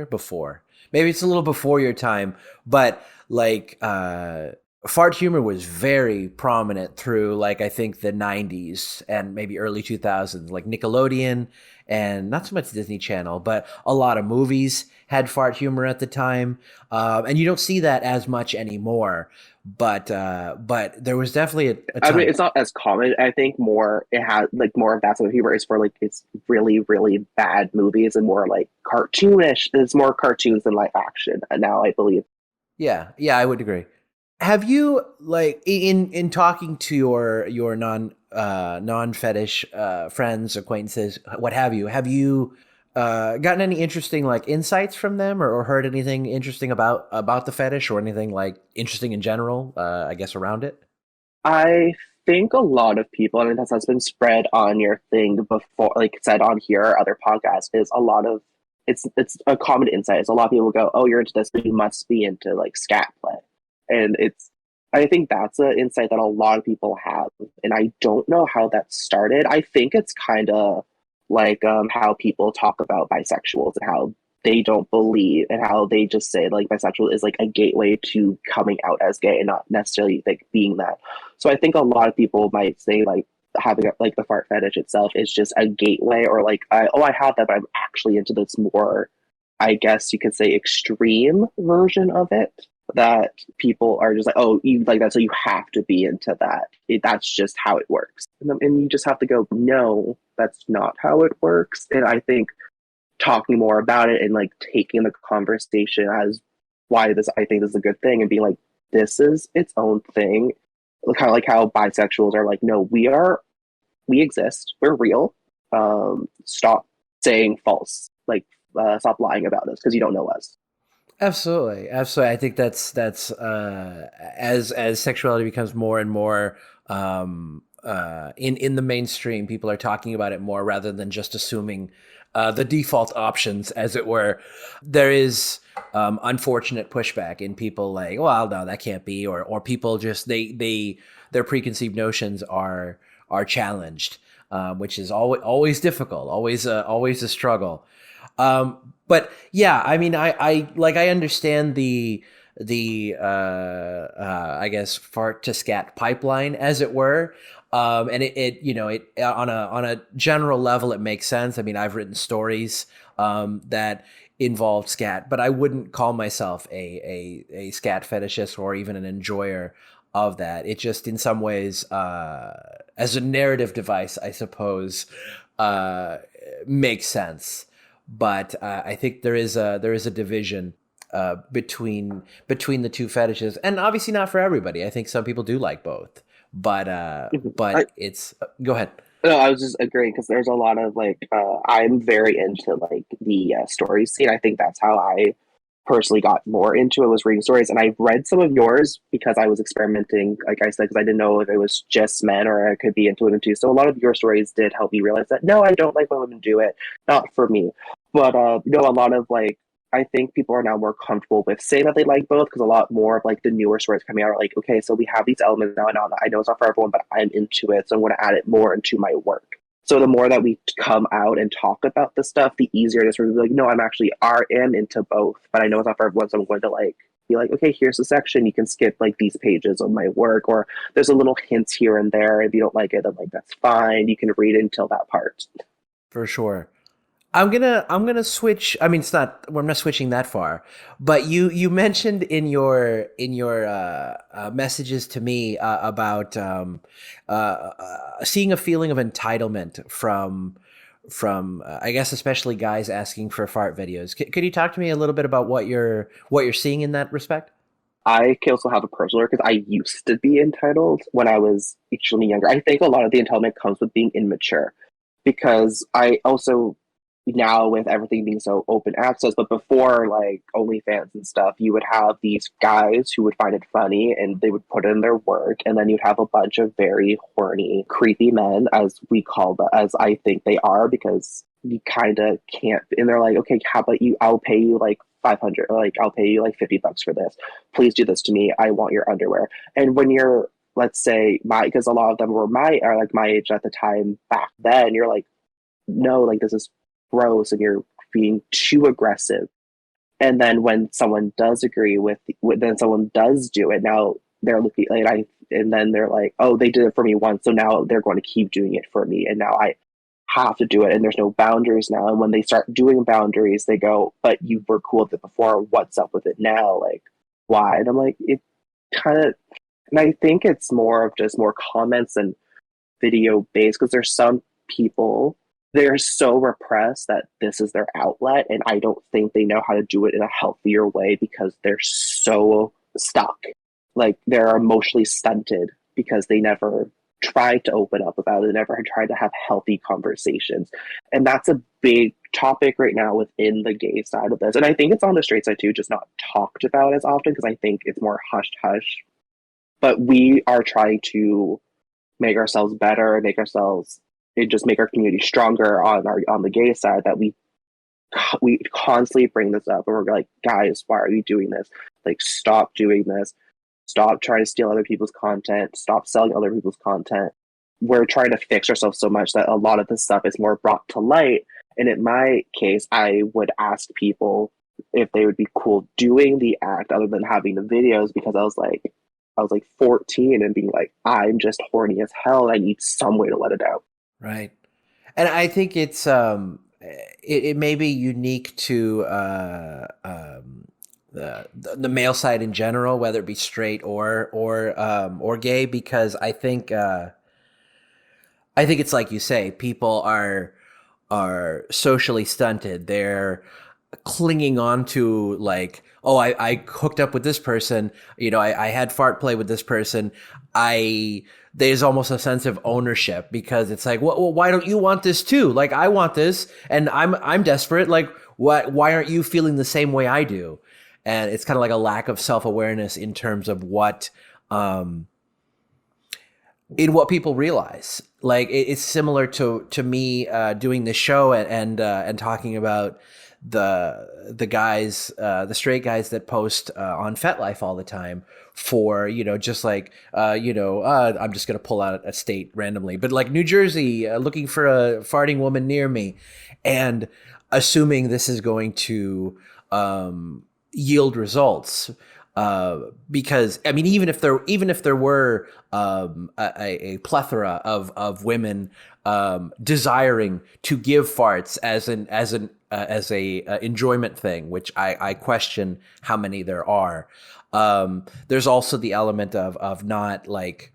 before. Maybe it's a little before your time, but like fart humor was very prominent through like I think the 90s and maybe early 2000s, like Nickelodeon, and not so much Disney Channel, but a lot of movies had fart humor at the time. And you don't see that as much anymore. But there was definitely a I mean, time. it's not as common. I think more it has like more of that sort of humor is for like it's really really bad movies, and more like cartoonish. It's more cartoons than live action now, I believe. Yeah, I would agree. Have you, like, in talking to your non fetish friends, acquaintances, what have you gotten any interesting like insights from them, or heard anything interesting about the fetish, or anything like interesting in general, I guess, around it? I think a lot of people, and that's been spread on your thing before, like said on here or other podcasts, is a lot of it's a common insight. It's a lot of people go, "Oh, you're into this, but you must be into like scat play," and I think that's an insight that a lot of people have, and I don't know how that started. I think it's kind of like how people talk about bisexuals and how they don't believe, and how they just say like bisexual is like a gateway to coming out as gay and not necessarily like being that. So I think a lot of people might say like having like the fart fetish itself is just a gateway, or like I have that, but I'm actually into this more I guess you could say, extreme version of it, that people are just like, oh, you like that, so you have to be into that. That's just how it works. And you just have to go, no, that's not how it works. And I think talking more about it and like taking the conversation as why this, I think this is a good thing, and being like, this is its own thing. Kind of like how bisexuals are like, no, we exist, we're real. Stop saying false, like stop lying about us because you don't know us. Absolutely, absolutely. I think that's as sexuality becomes more and more in the mainstream, people are talking about it more rather than just assuming the default options, as it were. There is unfortunate pushback in people like, well, no, that can't be, or people just their preconceived notions are challenged, which is always difficult, always a struggle. But yeah, I mean, I understand the I guess fart to scat pipeline, as it were. And it you know, it on a general level, it makes sense. I mean, I've written stories that involved scat, but I wouldn't call myself a scat fetishist or even an enjoyer of that. It just, in some ways, as a narrative device, I suppose, makes sense. But I think there is a division between the two fetishes, and obviously not for everybody. I think some people do like both, but I, it's go ahead. no, I was just agreeing because there's a lot of like, I'm very into like the story scene. I think that's how I personally got more into it, was reading stories. And I've read some of yours because I was experimenting, like I said, because I didn't know if it was just men or I could be into women too. So a lot of your stories did help me realize that no, I don't like when women do it. Not for me. But a lot of like, I think people are now more comfortable with saying that they like both, because a lot more of like the newer stories coming out are like, okay, so we have these elements now, and I know it's not for everyone, but I'm into it, so I'm going to add it more into my work. So the more that we come out and talk about this stuff, the easier it is for me to be like, no, am into both, but I know it's not for everyone, so I'm going to like be like, okay, here's a section, you can skip like these pages of my work, or there's a little hints here and there. If you don't like it, then like that's fine. You can read until that part. For sure. I'm gonna switch. I mean, it's not. We're not switching that far. But you mentioned in your messages to me about seeing a feeling of entitlement from I guess especially guys asking for fart videos. Could you talk to me a little bit about what you're seeing in that respect? I can also have a personal because I used to be entitled when I was extremely younger. I think a lot of the entitlement comes with being immature, because I also, now with everything being so open access, but before like OnlyFans and stuff, you would have these guys who would find it funny and they would put in their work, and then you'd have a bunch of very horny, creepy men, as we call them, as I think they are, because you kind of can't. And they're like, okay, how about you? I'll pay you like 500, or like I'll pay you like $50 for this. Please do this to me. I want your underwear. And when you're, let's say, because a lot of them were my age at the time back then, you're like, no, like this is gross and you're being too aggressive. And then when someone does agree then someone does do it, now they're looking like and then they're like, oh, they did it for me once, so now they're going to keep doing it for me, and now I have to do it, and there's no boundaries now. And when they start doing boundaries, they go, but you were cool with it before, what's up with it now? Like, why? And I'm like, it kind of, and I think it's more of just more comments and video based, because there's some people, they're so repressed that this is their outlet, and I don't think they know how to do it in a healthier way because they're so stuck, like they're emotionally stunted because they never tried to open up about it, never tried to have healthy conversations. And that's a big topic right now within the gay side of this, and I think it's on the straight side too, just not talked about as often because I think it's more hush hush. But we are trying to make ourselves better, make ourselves, it just make our community stronger on the gay side, that we constantly bring this up and we're like, guys, why are you doing this? Like, stop doing this. Stop trying to steal other people's content. Stop selling other people's content. We're trying to fix ourselves so much that a lot of this stuff is more brought to light. And in my case, I would ask people if they would be cool doing the act other than having the videos, because I was like 14 and being like, I'm just horny as hell. I need some way to let it out. Right. And I think it's it may be unique to the male side in general, whether it be straight or gay, because I think it's like you say, people are socially stunted. They're clinging on to like, oh, I hooked up with this person, I had fart play with this person. There's almost a sense of ownership because it's like, well, why don't you want this too? Like, I want this and I'm desperate. Like, why aren't you feeling the same way I do? And it's kind of like a lack of self-awareness in terms of in what people realize. Like, it's similar to me doing this show and talking about the guys, the straight guys that post on FetLife all the time for, just like, I'm just going to pull out a state randomly, but like New Jersey, looking for a farting woman near me, and assuming this is going to yield results. Because I mean, even if there were a plethora of women desiring to give farts as a enjoyment thing, which I question how many there are. There's also the element of not like,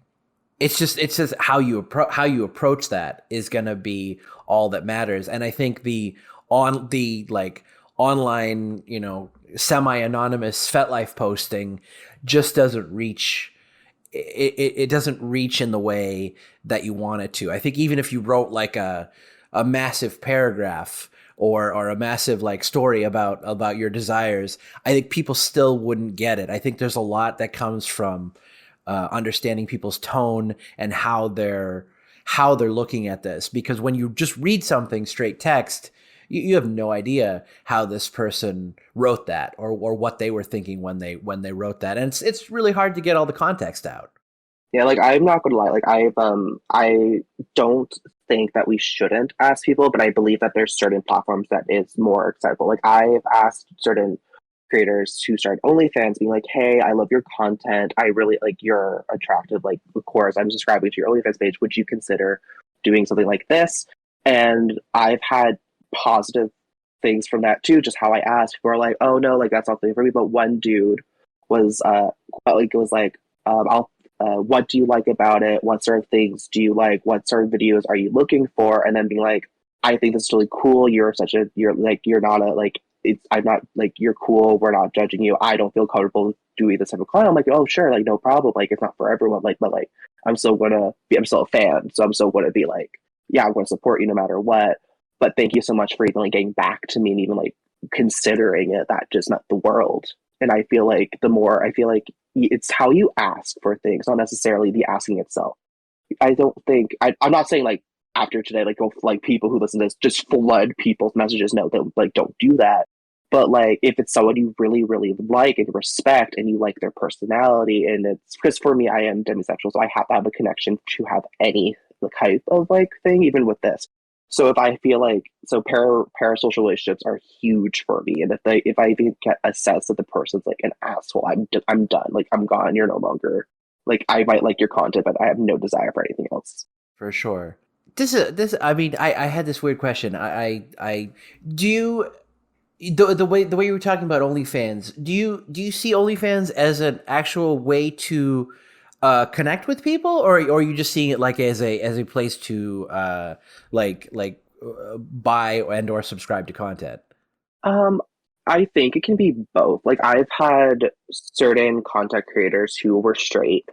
it's just how you approach that is going to be all that matters. And I think the online, semi-anonymous FetLife posting just doesn't reach. It doesn't reach in the way that you want it to. I think even if you wrote like a massive paragraph or a massive like story about your desires, I think people still wouldn't get it. I think there's a lot that comes from understanding people's tone and how they're looking at this. Because when you just read something straight text, you have no idea how this person wrote that or what they were thinking when they wrote that, and it's really hard to get all the context out. Yeah, like I'm not gonna lie, like I don't think that we shouldn't ask people, but I believe that there's certain platforms that is more acceptable. Like I've asked certain creators who start OnlyFans being like, hey, I love your content. I really like you're attractive. Like, of course, I'm subscribing to your OnlyFans page. Would you consider doing something like this? And I've had positive things from that too. Just how I asked, people are like, oh no, like that's not something for me. But one dude was I'll what do you like about it? What sort of things do you like? What sort of videos are you looking for? And then being like, I think this is really cool. You're not a like it's I'm not like you're cool. We're not judging you. I don't feel comfortable doing this type of content. I'm like, oh sure, like no problem. Like it's not for everyone. Like, but like I'm still a fan. So I'm still gonna be like, yeah, I'm gonna support you no matter what. But thank you so much for even like getting back to me and even like considering it. That just not the world. And I feel like it's how you ask for things, not necessarily the asking itself. I don't think I'm not saying like after today, like go like people who listen to this just flood people's messages. No, don't do that. But like if it's someone you really, really like and respect and you like their personality, and it's because for me I am demisexual, so I have to have a connection to have any type of like thing, even with this. So if I feel like parasocial relationships are huge for me, and if I even get a sense that the person's like an asshole, I'm done. Like I'm gone. You're no longer like I might like your content, but I have no desire for anything else. For sure. I mean, I had this weird question. I do you the way you were talking about OnlyFans, do you see OnlyFans as an actual way to connect with people, or are you just seeing it like as a place to buy and or subscribe to content? Um, I think it can be both. Like I've had certain content creators who were straight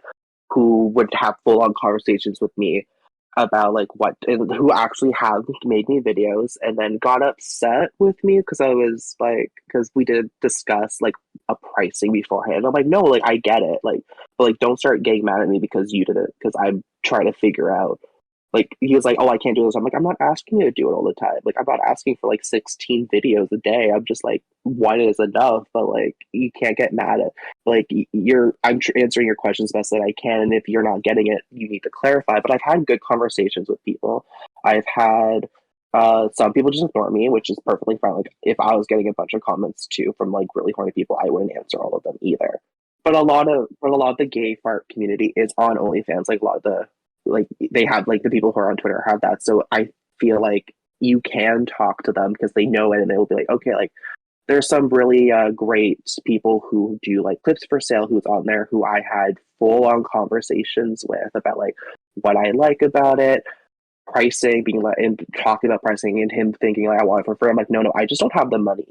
who would have full on conversations with me about like what and who actually have made me videos and then got upset with me because I was like because we did discuss like a pricing beforehand. I'm like, no, like I get it, like but like don't start getting mad at me because you did it because I'm trying to figure out like he was like, oh, I can't do this. I'm like, I'm not asking you to do it all the time. Like I'm not asking for like 16 videos a day. I'm just like one is enough. But like you can't get mad at like answering your questions best that I can. And if you're not getting it, you need to clarify. But I've had good conversations with people. I've had some people just ignore me, which is perfectly fine. Like if I was getting a bunch of comments too from like really horny people, I wouldn't answer all of them either. But a lot of the gay fart community is on OnlyFans. Like a lot of the like they have like the people who are on Twitter have that. So I feel like you can talk to them because they know it, and they'll be like, okay, like there's some really great people who do like clips for sale who's on there who I had full on conversations with about like what I like about it, pricing, being like, and talking about pricing, and him thinking like I want it for free. I'm like, no, I just don't have the money.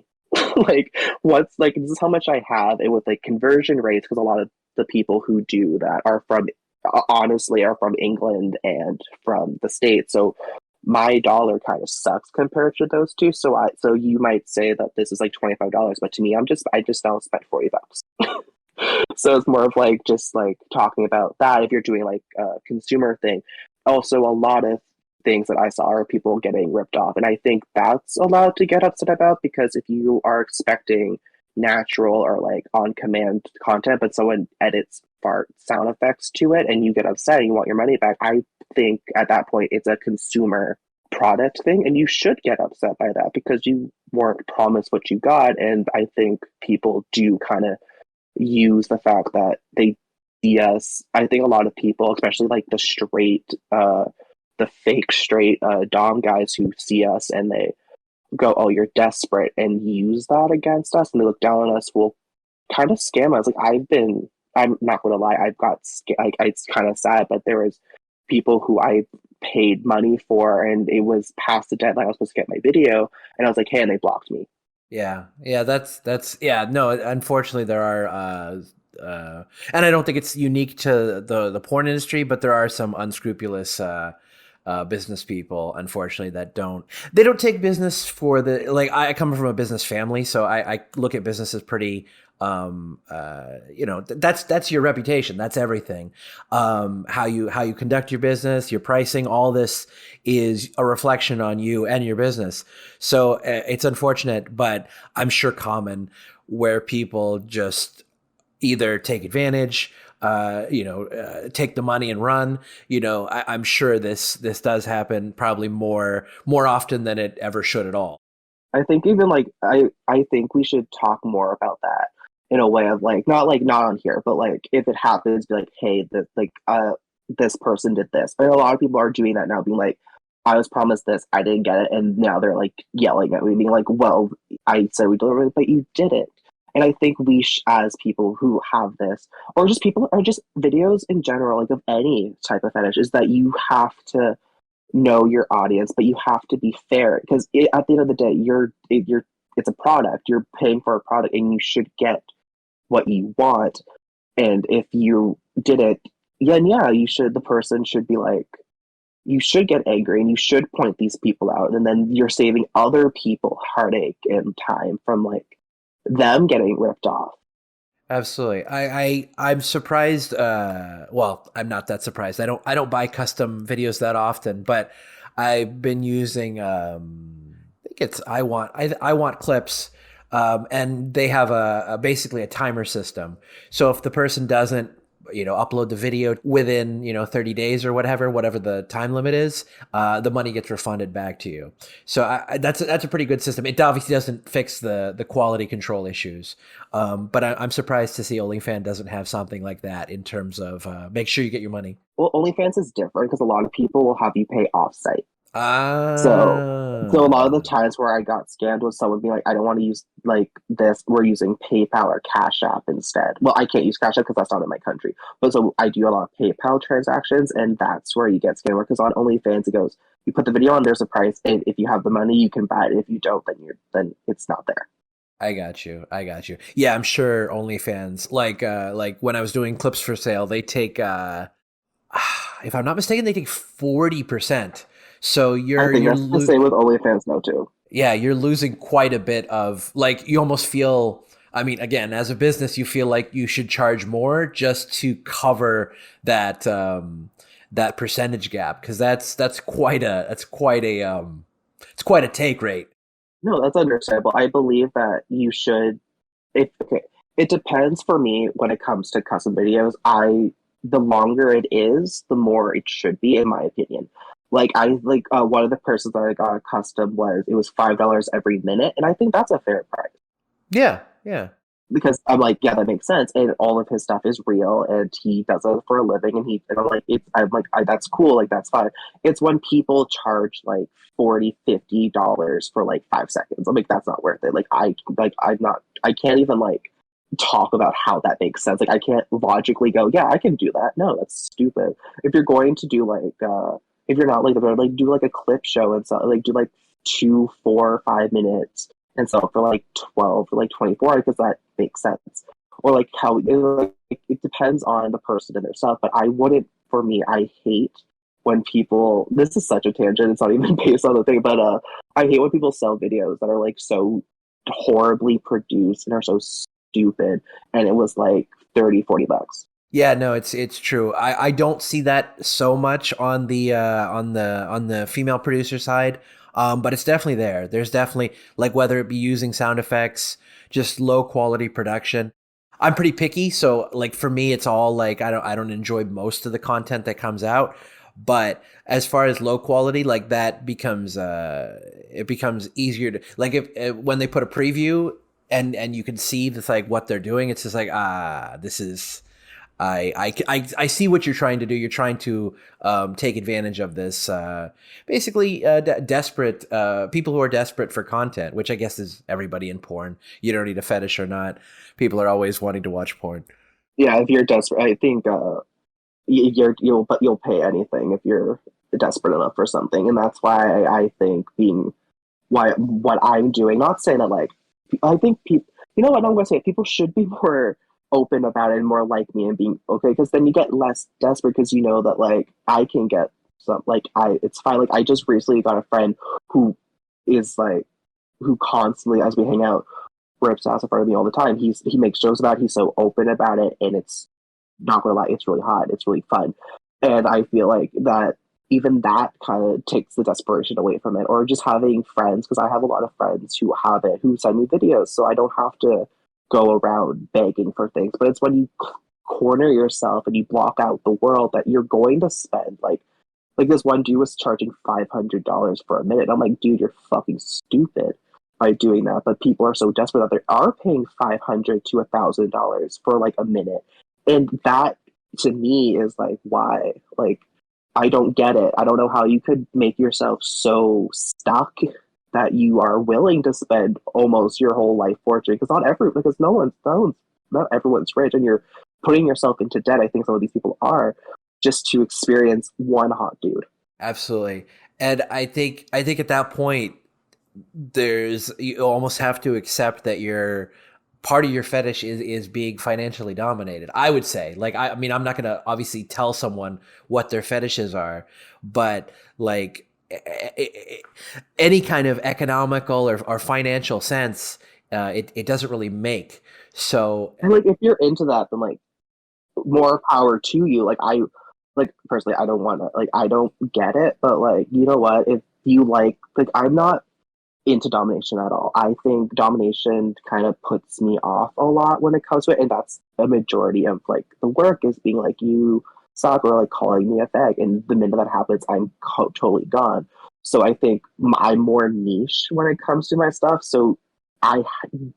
Like, what's like, this is how much I have. And with like conversion rates, because a lot of the people who do that are from, honestly, are from England and from the States. So my dollar kind of sucks compared to those two. So you might say that this is like $25, but to me, I just now spent $40. So it's more of like just like talking about that if you're doing like a consumer thing. Also, a lot of things that I saw are people getting ripped off. And I think that's allowed to get upset about, because if you are expecting natural or like on command content, but someone edits fart sound effects to it and you get upset and you want your money back, I think at that point it's a consumer product thing, and you should get upset by that because you weren't promised what you got. And I think people do kind of use the fact that they see us. I think a lot of people, especially like the fake straight dom guys who see us and they go, "Oh, you're desperate," and use that against us, and they look down on us, will kind of scam us. Like I'm not going to lie, I've got like, it's kind of sad, but there was people who I paid money for, and it was past the deadline. I was supposed to get my video, and I was like, "Hey," and they blocked me. Yeah, that's yeah. No, unfortunately, there are, and I don't think it's unique to the porn industry, but there are some unscrupulous business people, unfortunately, that don't take business for the, like, I come from a business family, so I look at business as pretty, that's your reputation, that's everything. How you conduct your business, your pricing, all this is a reflection on you and your business. So it's unfortunate, but I'm sure common, where people just either take advantage, take the money and run. I'm sure this does happen probably more often than it ever should at all. I think even like I think we should talk more about that in a way of like not on here, but like if it happens, be like, hey, this person did this. And a lot of people are doing that now, being like, I was promised this, I didn't get it, and now they're like yelling at me, being like, well, I said we delivered it, but you didn't. And I think as people who have this, or just people, or just videos in general, like of any type of fetish, is that you have to know your audience, but you have to be fair, because at the end of the day, it's a product. You're paying for a product, and you should get what you want. And if you did it, then yeah, you should. The person should be like, you should get angry, and you should point these people out, and then you're saving other people heartache and time from like them getting ripped off. Absolutely. I'm surprised. Well, I'm not that surprised. I don't buy custom videos that often, but I've been using, I think it's I want clips. And they have basically a timer system. So if the person doesn't, upload the video within, 30 days or whatever the time limit is, the money gets refunded back to you. So that's a pretty good system. It obviously doesn't fix the quality control issues. But I'm surprised to see OnlyFans doesn't have something like that in terms of make sure you get your money. Well, OnlyFans is different because a lot of people will have you pay offsite. So a lot of the times where I got scammed was someone being like, I don't want to use like this. We're using PayPal or Cash App instead. Well, I can't use Cash App because that's not in my country. But so I do a lot of PayPal transactions, and that's where you get scammed. Because on OnlyFans, it goes, you put the video on, there's a price, and if you have the money, you can buy it. If you don't, then it's not there. I got you. Yeah, I'm sure OnlyFans, like when I was doing clips for sale, they take, if I'm not mistaken, they take 40%. So I think that's the same with OnlyFans now too. Yeah, you're losing quite a bit of, like, you almost feel, I mean, again, as a business, you feel like you should charge more just to cover that that percentage gap, because that's quite a it's quite a take rate. No, that's understandable. I believe that you should. It depends for me when it comes to custom videos. The longer it is, the more it should be, in my opinion. Like one of the persons that I got custom it was $5 every minute, and I think that's a fair price. Yeah, yeah. because I'm like, yeah, that makes sense, and all of his stuff is real, and he does it for a living, and I'm like, that's cool, like that's fine. It's when people charge like 40-50 dollars for like 5 seconds. I'm like, that's not worth it. I can't even like talk about how that makes sense. Like, I can't logically go, yeah, I can do that. No, that's stupid. If you're going to do like, if you're not like do like a clip show and stuff, like do like 2, 4, 5 minutes and so for like 12 or like 24, because that makes sense. Or like how it depends on the person and their stuff. But I wouldn't, for me, I hate when people, this is such a tangent, it's not even based on the thing, but I hate when people sell videos that are like so horribly produced and are so stupid, and it was like 30-40 bucks. Yeah, no, it's true. I don't see that so much on the female producer side, but it's definitely there. There's definitely, like, whether it be using sound effects, just low quality production. I'm pretty picky, so like for me, it's all like I don't enjoy most of the content that comes out. But as far as low quality, like that becomes it becomes easier to, like, if when they put a preview and you can see that's like what they're doing, it's just like, this is. I see what you're trying to do. You're trying to take advantage of this, basically desperate people who are desperate for content, which I guess is everybody in porn. You don't need a fetish or not. People are always wanting to watch porn. Yeah, if you're desperate, I think you'll pay anything if you're desperate enough for something, and that's why I think what I'm doing. Not saying that like I think people. You know what I'm going to say? People should be more open about it and more like me and being okay, because then you get less desperate, because you know that like I can get some, like it's fine. Like I just recently got a friend who is like, who constantly, as we hang out, rips ass in front of me all the time. He makes jokes about it. He's so open about it, and it's not gonna lie, it's really hot, it's really fun. And I feel like that, even that kind of takes the desperation away from it. Or just having friends, because I have a lot of friends who have it, who send me videos, so I don't have to go around begging for things. But it's when you corner yourself and you block out the world that you're going to spend like this one dude was charging $500 for a minute. I'm like, dude, you're fucking stupid by doing that. But people are so desperate that they are paying $500 to $1,000 for like a minute. And that to me is like, why? Like, I don't get it. I don't know how you could make yourself so stuck that you are willing to spend almost your whole life fortune, because not everyone's rich, and you're putting yourself into debt. I think some of these people are, just to experience one hot dude. Absolutely. And I think at that point, you almost have to accept that your part of your fetish is being financially dominated. I would say, like, I mean, I'm not going to obviously tell someone what their fetishes are, but like any kind of economical or financial sense, it doesn't really make. So, And like, if you're into that, then like, more power to you. Like personally, I don't want to, like, I don't get it, but like, you know what? If you like, I'm not into domination at all. I think domination kind of puts me off a lot when it comes to it, and that's a majority of like the work, is being like, you suck, or like calling me a fag, and the minute that happens, I'm totally gone. So I think I'm more niche when it comes to my stuff. So I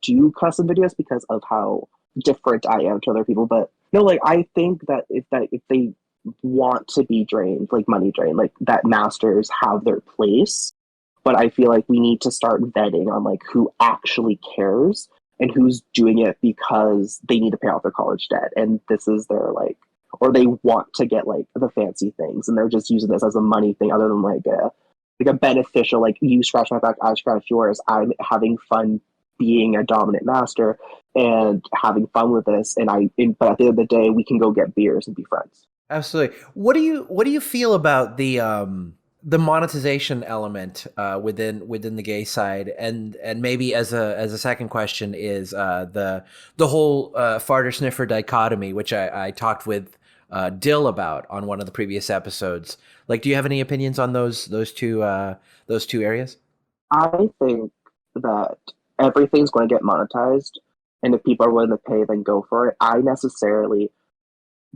do custom videos because of how different I am to other people. But no, like, I think that if they want to be drained, like money drained, like, that masters have their place. But I feel like we need to start vetting on like who actually cares and who's doing it because they need to pay off their college debt, and this is their like, or they want to get like the fancy things, and they're just using this as a money thing, other than like a beneficial, like, you scratch my back, I scratch yours. I'm having fun being a dominant master and having fun with this, but at the end of the day, we can go get beers and be friends. absolutely. What do you feel about the monetization element within the gay side, and maybe as a second question is the whole farter sniffer dichotomy, which I talked with Dill about on one of the previous episodes. Like, do you have any opinions on those two areas? I think that everything's going to get monetized, and if people are willing to pay, then go for it. I necessarily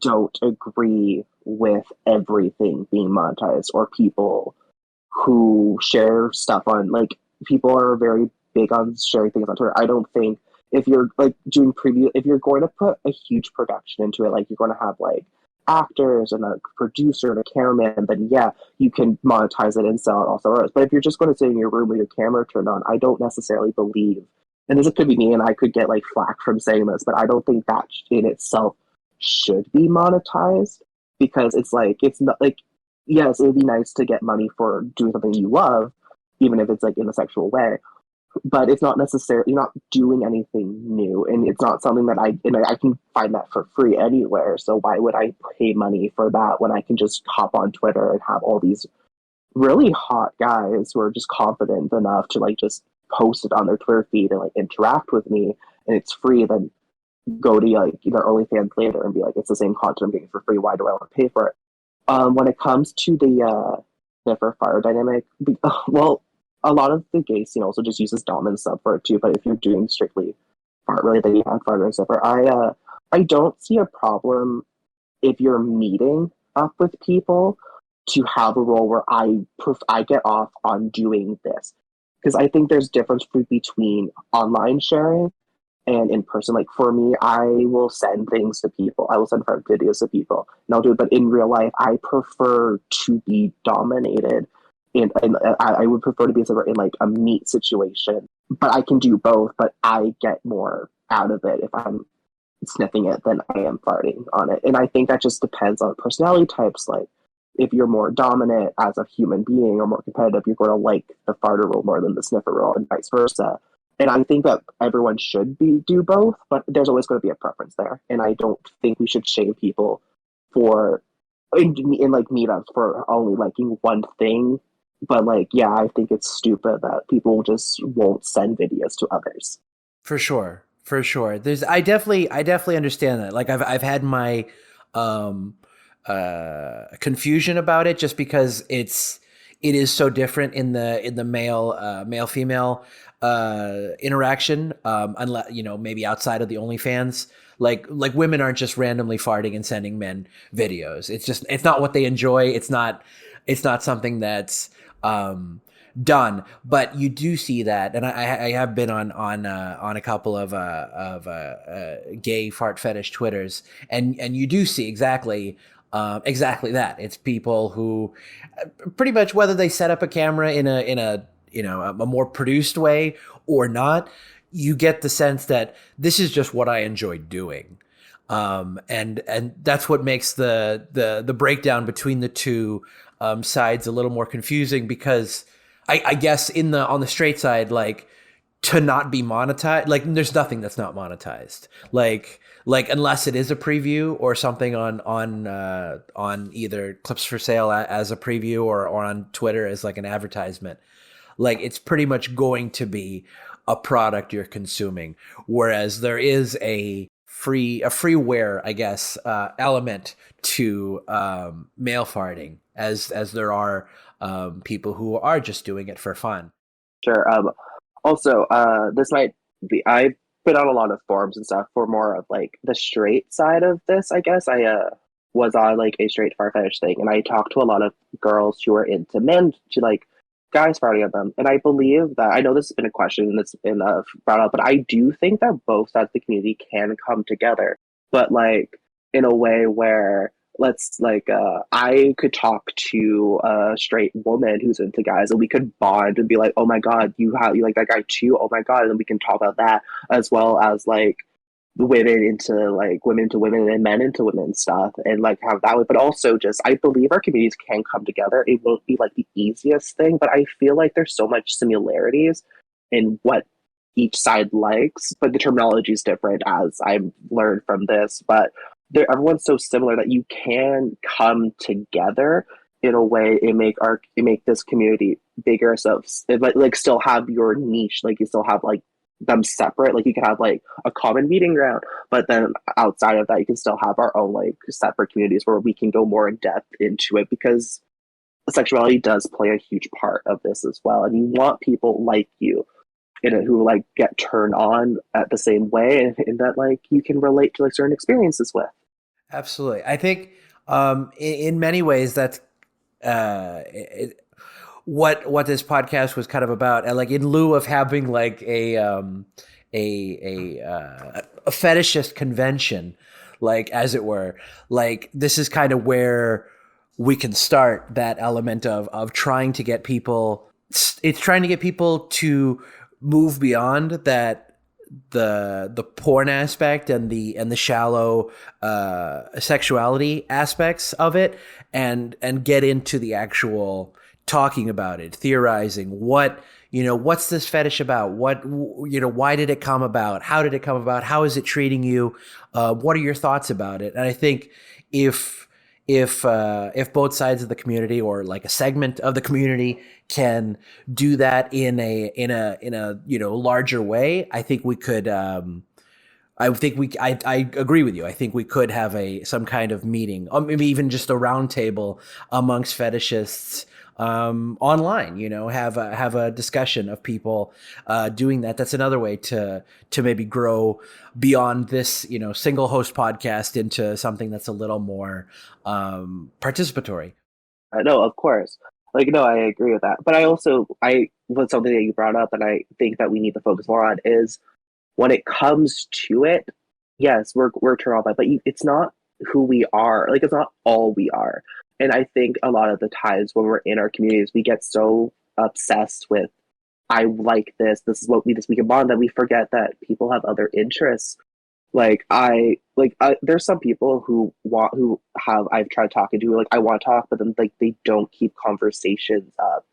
don't agree with everything being monetized, or people who share stuff on, like, people are very big on sharing things on Twitter. I don't think if you're like doing preview, if you're going to put a huge production into it, like you're going to have like actors and a producer and a cameraman, then yeah, you can monetize it and sell it also. But if you're just going to sit in your room with your camera turned on, I don't necessarily believe, and this could be me and I could get like flack from saying this, but I don't think that in itself should be monetized, because it's like, it's not like, yes, it would be nice to get money for doing something you love, even if it's like in a sexual way, but it's not necessarily, you're not doing anything new, and it's not something that I can find that for free anywhere. So why would I pay money for that when I can just hop on Twitter and have all these really hot guys who are just confident enough to like just post it on their Twitter feed and like interact with me, and it's free, then go to like their OnlyFans later and be like, it's the same content I'm getting for free, why do I want to pay for it? When it comes to the sniffer fire dynamic, well, a lot of the gay scene also just uses dom and sub for it too. But if you're doing strictly fart related, yeah, fart and sniffer, I don't see a problem if you're meeting up with people to have a role where I get off on doing this, because I think there's difference between online sharing and in person. Like for me, I will send things to people. I will send fart videos to people, and I'll do it. But in real life, I prefer to be dominated. And I would prefer to be in like a meet situation. But I can do both. But I get more out of it if I'm sniffing it than I am farting on it. And I think that just depends on personality types. Like if you're more dominant as a human being or more competitive, you're going to like the farter role more than the sniffer role, and vice versa. And I think that everyone should do both, but there's always going to be a preference there. And I don't think we should shame people for in like meetups for only liking one thing. But like, yeah, I think it's stupid that people just won't send videos to others. For sure. For sure. I definitely understand that. Like I've had my confusion about it, just because it is so different in the male female interaction, unless, maybe outside of the OnlyFans. Like women aren't just randomly farting and sending men videos. It's not what they enjoy. It's not something that's done. But you do see that, and I have been on a couple of gay fart fetish Twitters, and you do see exactly that. It's people who pretty much, whether they set up a camera in a more produced way or not, you get the sense that this is just what I enjoy doing. And that's what makes the breakdown between the two sides a little more confusing, because I guess on the straight side, like, to not be monetized, like there's nothing that's not monetized. Like unless it is a preview or something on either Clips for Sale as a preview or on Twitter as like an advertisement. Like it's pretty much going to be a product you're consuming. Whereas there is a freeware, I guess, element to male farting, as there are people who are just doing it for fun. Sure. Also, this might be, I've been on a lot of forums and stuff for more of like the straight side of this, I guess. I was on like a straight fart fetish thing, and I talked to a lot of girls who are into men, to like guys farting at them. And I believe that, I know this has been a question that's been brought up, but I do think that both sides of the community can come together, but like in a way where, let's like I could talk to a straight woman who's into guys, and we could bond and be like, oh my god, you like that guy too, oh my god, and then we can talk about that, as well as like women into like women to women and men into women stuff, and like have that way. But also, just I believe our communities can come together. It won't be like the easiest thing, but I feel like there's so much similarities in what each side likes, but the terminology is different, as I've learned from this. But everyone's so similar that you can come together in a way and make this community bigger. So it, like still have your niche, like you still have like them separate, like you can have like a common meeting ground, but then outside of that you can still have our own like separate communities where we can go more in depth into it, because sexuality does play a huge part of this as well, and you want people like you in it who like get turned on at the same way, and that like you can relate to like certain experiences with. Absolutely. I think in many ways that's what this podcast was kind of about. And like in lieu of having like a a fetishist convention, like, as it were. Like, this is kind of where we can start that element of trying to get people. It's trying to get people to move beyond that, the porn aspect and the shallow sexuality aspects of it, and get into the actual talking about it, theorizing what's this fetish about, why did it come about, how did it come about, how is it treating you, what are your thoughts about it. And I think if both sides of the community, or like a segment of the community, can do that in a larger way, I think we could. I agree with you. I think we could have some kind of meeting, or maybe even just a round table amongst fetishists online. Have a discussion of people doing that. That's another way to maybe grow beyond this single host podcast into something that's a little more participatory. No, of course. No, I agree with that. But was something that you brought up, and I think that we need to focus more on is when it comes to it. Yes, we're turned off by, but it's not who we are. Like, it's not all we are. And I think a lot of the times when we're in our communities, we get so obsessed with, I like this. This is what we can bond, that we forget that people have other interests. There's some people I've tried talking to, like, I want to talk, but then, like, they don't keep conversations up,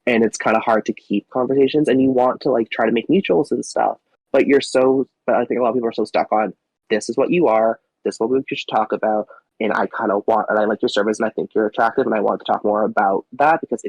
and it's kind of hard to keep conversations, and you want to, like, try to make mutuals and stuff, but I think a lot of people are so stuck on, this is what you are, this is what we should talk about, and I like your service, and I think you're attractive, and I want to talk more about that, because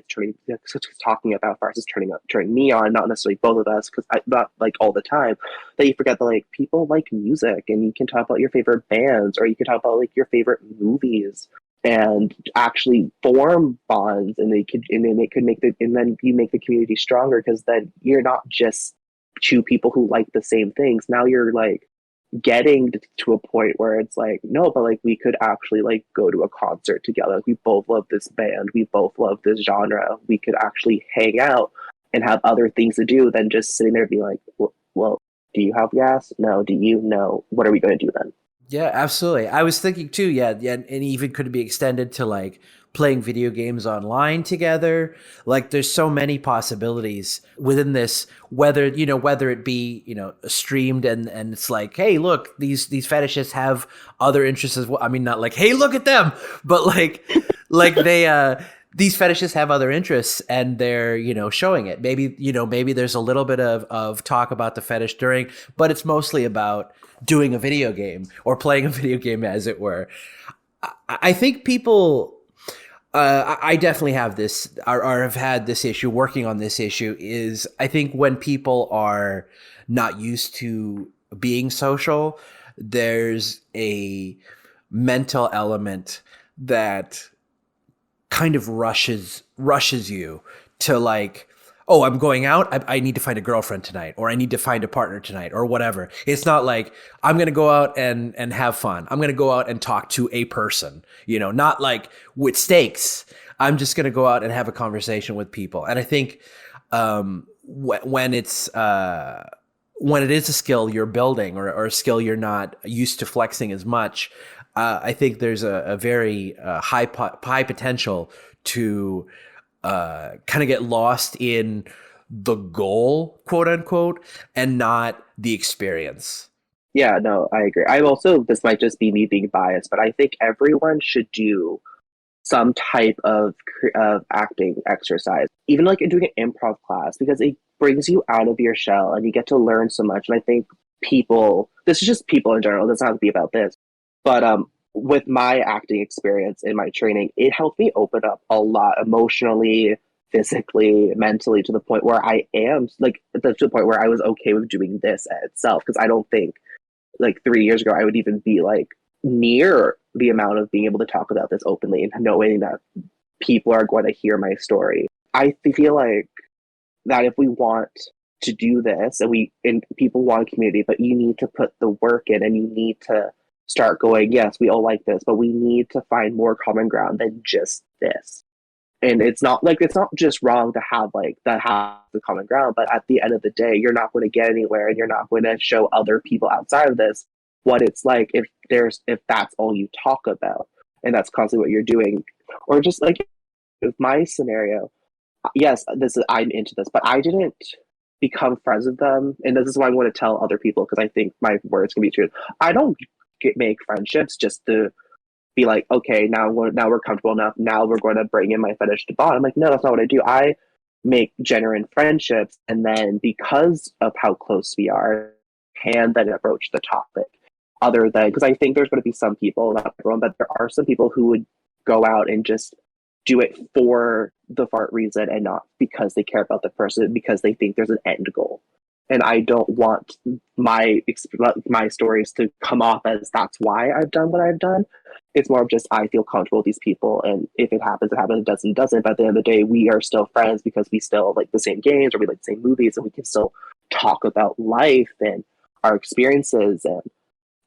talking about Fart is turning me on, not necessarily both of us, because not like all the time. That you forget that, like, people like music, and you can talk about your favorite bands, or you can talk about, like, your favorite movies, and actually form bonds, and then you make the community stronger, because then you're not just two people who like the same things. Now you're, like, getting to a point where it's like, no, but, like, we could actually, like, go to a concert together. Like, we both love this band, we both love this genre, we could actually hang out and have other things to do than just sitting there being like, well, do you have gas? No. Do you? No. What are we going to do then? Yeah, absolutely. I was thinking too, yeah, and even could it be extended to, like, playing video games online together? Like, there's so many possibilities within this, whether it be, streamed, and it's like, hey, look, these fetishists have other interests as well. I mean, not like, hey, look at them, but like they these fetishists have other interests, and they're, showing it. Maybe there's a little bit of talk about the fetish during, but it's mostly about doing a video game, or playing a video game, as it were. I think people, I definitely have this, or have had this issue, working on this issue, is I think when people are not used to being social, there's a mental element that kind of rushes you to, like, oh, I'm going out, I need to find a girlfriend tonight, or I need to find a partner tonight, or whatever. It's not like, I'm going to go out and have fun. I'm going to go out and talk to a person, not like with stakes. I'm just going to go out and have a conversation with people. And I think when it is a skill you're building, or a skill you're not used to flexing as much, I think there's a very high potential to kind of get lost in the goal, quote unquote, and not the experience. Yeah, no, I agree. This might just be me being biased, but I think everyone should do some type of acting exercise, even like doing an improv class, because it brings you out of your shell and you get to learn so much. And I think this is just people in general, it doesn't have to be about this, but with my acting experience in my training, it helped me open up a lot emotionally, physically, mentally, to the point where I am, like, to the point where I was okay with doing this itself. Because I don't think, like, 3 years ago, I would even be, like, near the amount of being able to talk about this openly and knowing that people are going to hear my story. I feel like that if we want to do this, and people want a community, but you need to put the work in, and you need to start going, yes, we all like this, but we need to find more common ground than just this. And it's not just wrong to have like that have the common ground, but at the end of the day, you're not going to get anywhere, and you're not going to show other people outside of this what it's like if that's all you talk about, and that's constantly what you're doing. Or just like with my scenario, yes, I'm into this, but I didn't become friends with them, and this is why I want to tell other people, because I think my words can be true. I don't make friendships just to be like, okay, now we're comfortable enough. Now we're going to bring in my fetish to bond. I'm like, no, that's not what I do. I make genuine friendships, and then because of how close we are, can then approach the topic. Other than, because I think there's going to be some people, not everyone, but there are some people who would go out and just do it for the fart reason, and not because they care about the person, because they think there's an end goal. And I don't want my stories to come off as that's why I've done what I've done. It's more of just I feel comfortable with these people, and if it happens, it happens. It doesn't, it doesn't. But at the end of the day, we are still friends because we still like the same games, or we like the same movies, and we can still talk about life and our experiences and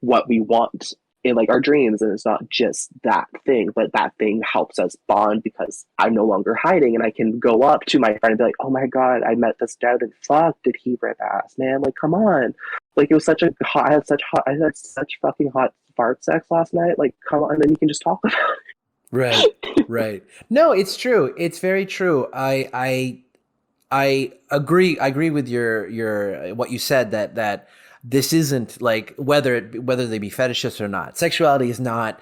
what we want in like our dreams. And it's not just that thing, but that thing helps us bond because I'm no longer hiding, and I can go up to my friend and be like, oh my god, I met this dude, and fuck, did he rip ass, man? Like, come on. Like, it was such a hot, I had such fucking hot fart sex last night. Like, come on. And then you can just talk about it. Right. No, it's true. It's very true. I agree. I agree with your what you said, that this isn't like whether they be fetishists or not. Sexuality is not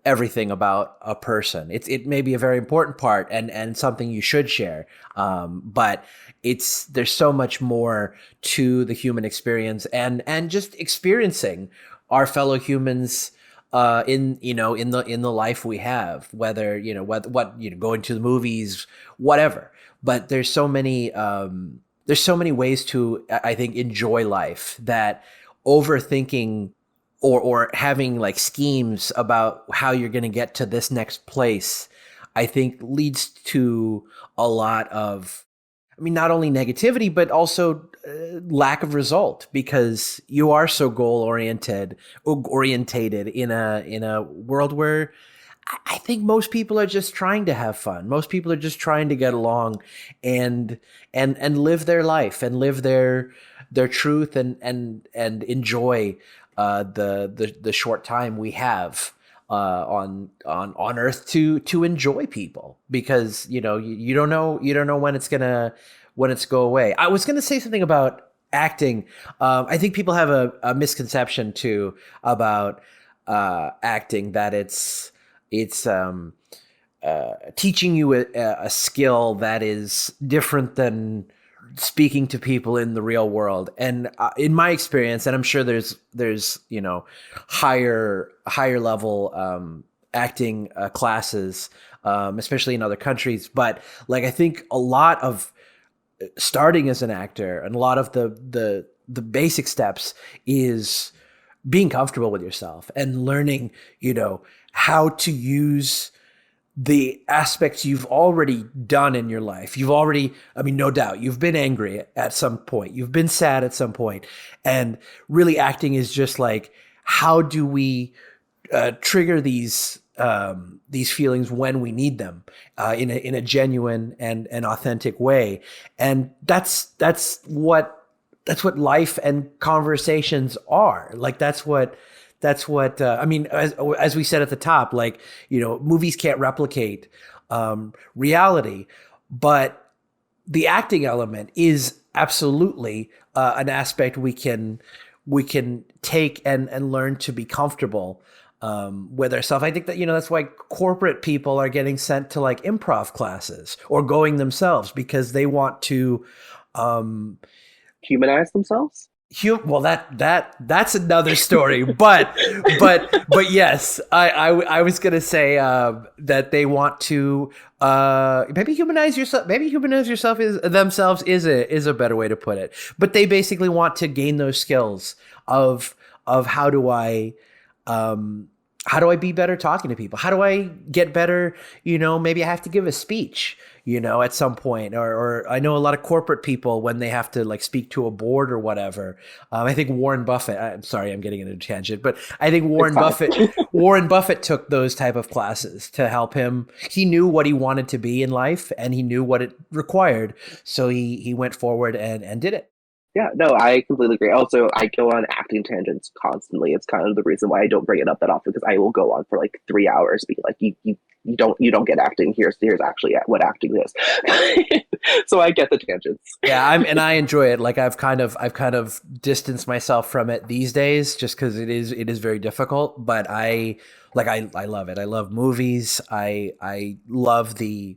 everything about a person. It may be a very important part and something you should share. But there's so much more to the human experience and just experiencing our fellow humans in the life we have, whether going to the movies, whatever. But there's so many ways to, I think, enjoy life, that overthinking or having like schemes about how you're going to get to this next place, I think leads to a lot of, I mean, not only negativity, but also lack of result, because you are so orientated in a world where I think most people are just trying to have fun. Most people are just trying to get along and live their life and live their truth and enjoy the short time we have on Earth to enjoy people, because you don't know when it's go away. I was gonna say something about acting. I think people have a misconception too about acting, that it's teaching you a skill that is different than speaking to people in the real world. And in my experience, and I'm sure there's higher level acting classes, especially in other countries, but like I think a lot of starting as an actor and a lot of the basic steps is being comfortable with yourself and learning, how to use the aspects you've already done in your life. No doubt, you've been angry at some point. You've been sad at some point. And really acting is just like, how do we trigger these feelings when we need them in a genuine and authentic way. And that's what life and conversations are. Like, that's what as we said at the top, like, movies can't replicate reality, but the acting element is absolutely an aspect we can take and learn to be comfortable with ourselves. I think that, that's why corporate people are getting sent to like improv classes or going themselves, because they want to humanize themselves. Well, that's another story, but yes, I was gonna say that they want to maybe humanize yourself. Maybe humanize yourself is a better way to put it. But they basically want to gain those skills of how do I how do I be better talking to people? How do I get better? Maybe I have to give a speech, at some point, or I know a lot of corporate people when they have to like speak to a board or whatever. I think Warren Buffett, I'm sorry, I'm getting into a tangent, but I think Warren Buffett took those type of classes to help him. He knew what he wanted to be in life and he knew what it required. So he went forward and did it. Yeah, no, I completely agree. Also, I go on acting tangents constantly. It's kind of the reason why I don't bring it up that often, because I will go on for like 3 hours being like, you don't get acting. Here's actually what acting is. So I get the tangents. Yeah, I enjoy it. Like I've kind of distanced myself from it these days just because it is very difficult. But I love it. I love movies. I love I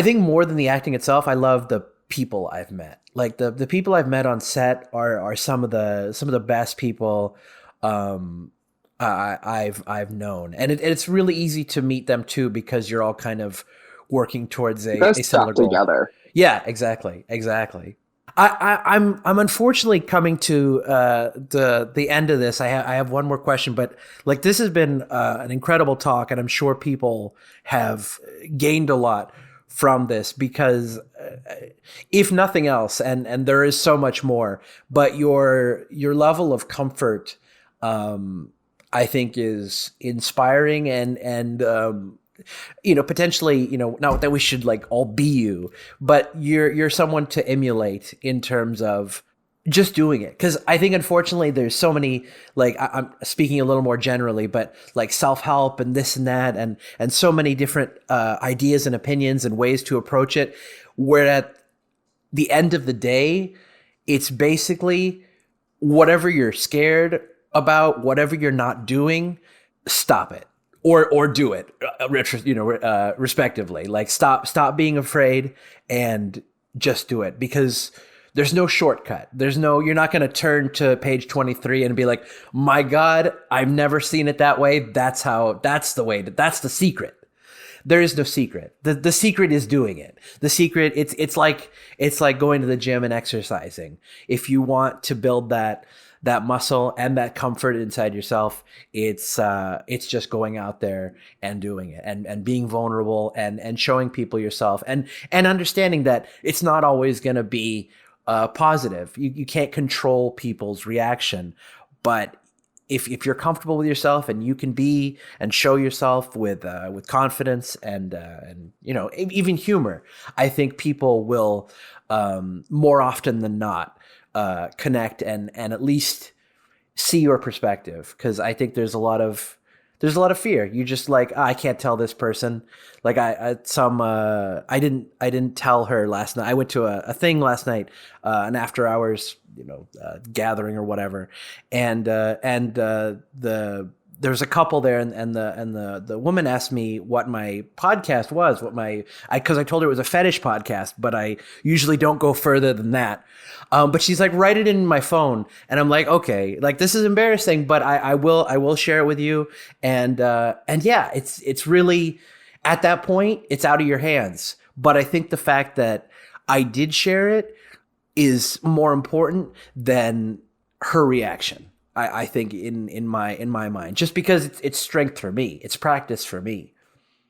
think more than the acting itself, I love the people I've met. Like the people I've met on set are some of the best people I've known, and it's really easy to meet them too because you're all kind of working towards a similar goal together. Yeah, exactly. I'm unfortunately coming to the end of this. I have one more question, but like this has been an incredible talk, and I'm sure people have gained a lot from this because if nothing else, and there is so much more, but your level of comfort, I think is inspiring and potentially, not that we should like all be you, but you're someone to emulate in terms of just doing it. Cause I think unfortunately there's so many, like I'm speaking a little more generally, but like self-help and this and that, and so many different ideas and opinions and ways to approach it. Where at the end of the day, it's basically whatever you're scared about, whatever you're not doing, stop it. Or do it, respectively. Like stop being afraid and just do it, because there's no shortcut. You're not going to turn to page 23 and be like, my God, I've never seen it that way. That's the secret. There is no secret. The secret is doing it. The secret, it's like going to the gym and exercising. If you want to build that muscle and that comfort inside yourself, it's just going out there and doing it and being vulnerable and showing people yourself and understanding that it's not always going to be positive. You can't control people's reaction, but if you're comfortable with yourself and you can be and show yourself with confidence and even humor, I think people will more often than not connect and at least see your perspective, because I think there's a lot of fear. You just like, I can't tell this person. Like I didn't tell her last night. I went to a thing last night, an after hours gathering or whatever, and there was a couple there, and the woman asked me what my podcast was, because I told her it was a fetish podcast, but I usually don't go further than that. But she's like, write it in my phone, and I'm like, okay, like this is embarrassing, but I will share it with you, and yeah, it's really at that point it's out of your hands. But I think the fact that I did share it is more important than her reaction. I think in my mind, just because it's strength for me, it's practice for me.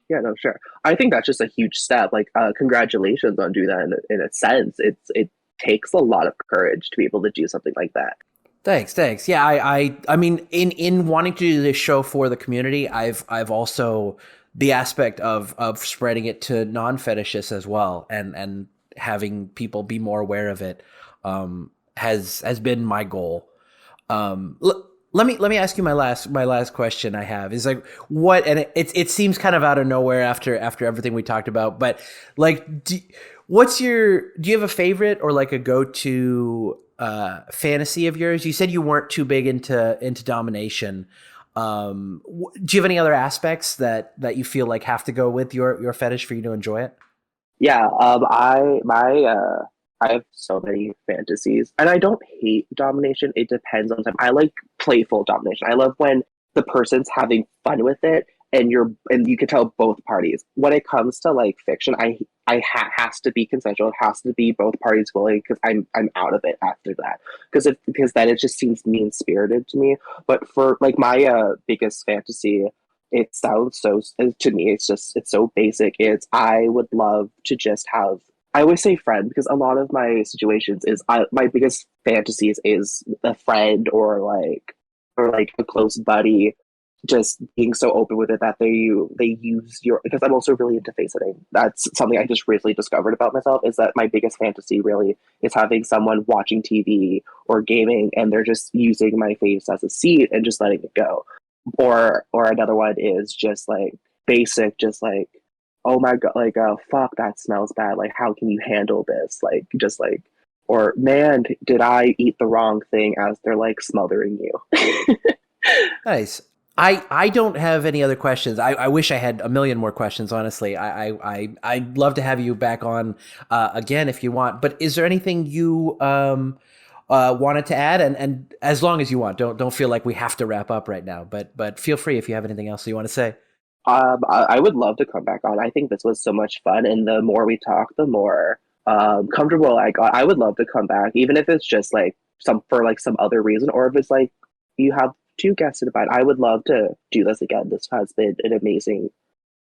Yeah, no, sure. I think that's just a huge step. Like, congratulations on doing that. In a sense, it takes a lot of courage to be able to do something like that. Thanks. Yeah, I mean, in wanting to do this show for the community, I've also the aspect of spreading it to non-fetishists as well, and having people be more aware of it has been my goal. Let me ask you my last question I have is like, what, and it seems kind of out of nowhere after everything we talked about, but like, do you have a favorite or like a go-to fantasy of yours? You said you weren't too big into domination. Do you have any other aspects that you feel like have to go with your fetish for you to enjoy it? Yeah, I have so many fantasies, and I don't hate domination. It depends on time. I like playful domination. I love when the person's having fun with it, and you can tell both parties. When it comes to like fiction, has to be consensual. It has to be both parties willing, because I'm out of it after that. Because then it just seems mean spirited to me. But for like my biggest fantasy, it sounds so, to me it's so basic. It's I would love to just have, I always say friend, because a lot of my situations is my biggest fantasies is a friend, or like a close buddy, just being so open with it that they use your, because I'm also really into face sitting. That's something I just recently discovered about myself, is that my biggest fantasy really is having someone watching TV or gaming and they're just using my face as a seat and just letting it go. Or another one is just like basic, just like, oh my god, like, fuck, that smells bad, like how can you handle this, like just like, or man, did I eat the wrong thing, as they're like smothering you. Nice. I don't have any other questions. I wish I had a million more questions, honestly. I'd love to have you back on again if you want. But is there anything you wanted to add? And as long as you want, don't feel like we have to wrap up right now. But feel free if you have anything else you want to say. I would love to come back on. I think this was so much fun, and the more we talk, the more comfortable I got. I would love to come back, even if it's just like some other reason, or if it's like you have two guests in mind. I would love to do this again. This has been an amazing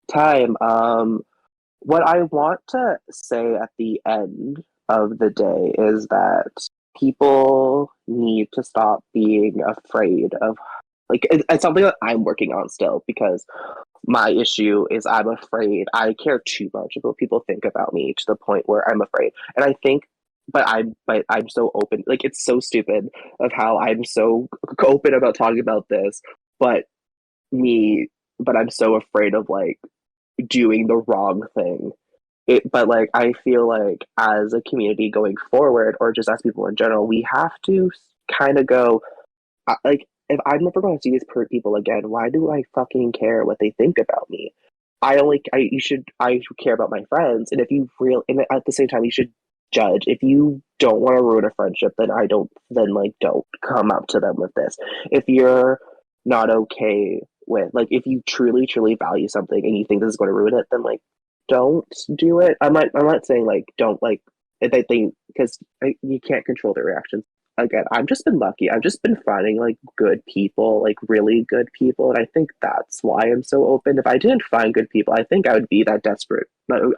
time. What I want to say at the end of the day is that people need to stop being afraid of, like, it's something that I'm working on still, because my issue is I'm afraid. I care too much about what people think about me, to the point where I'm afraid. And I think, but I'm so open. Like, it's so stupid of how I'm so open about talking about this, but me, but I'm so afraid of like doing the wrong thing. But like, I feel like as a community going forward, or just as people in general, we have to kind of go, like, if I'm never going to see these people again, why do I fucking care what they think about me? I should care about my friends, and if you real, and at the same time, you should judge. If you don't want to ruin a friendship, then like, don't come up to them with this. If you're not okay with, like, if you truly value something and you think this is going to ruin it, then like, don't do it. I'm not saying like don't, like, they think, because you can't control their reactions. Again, I've just been lucky. I've just been finding like good people, like really good people, and I think that's why I'm so open. If I didn't find good people, I think I would be that desperate. No,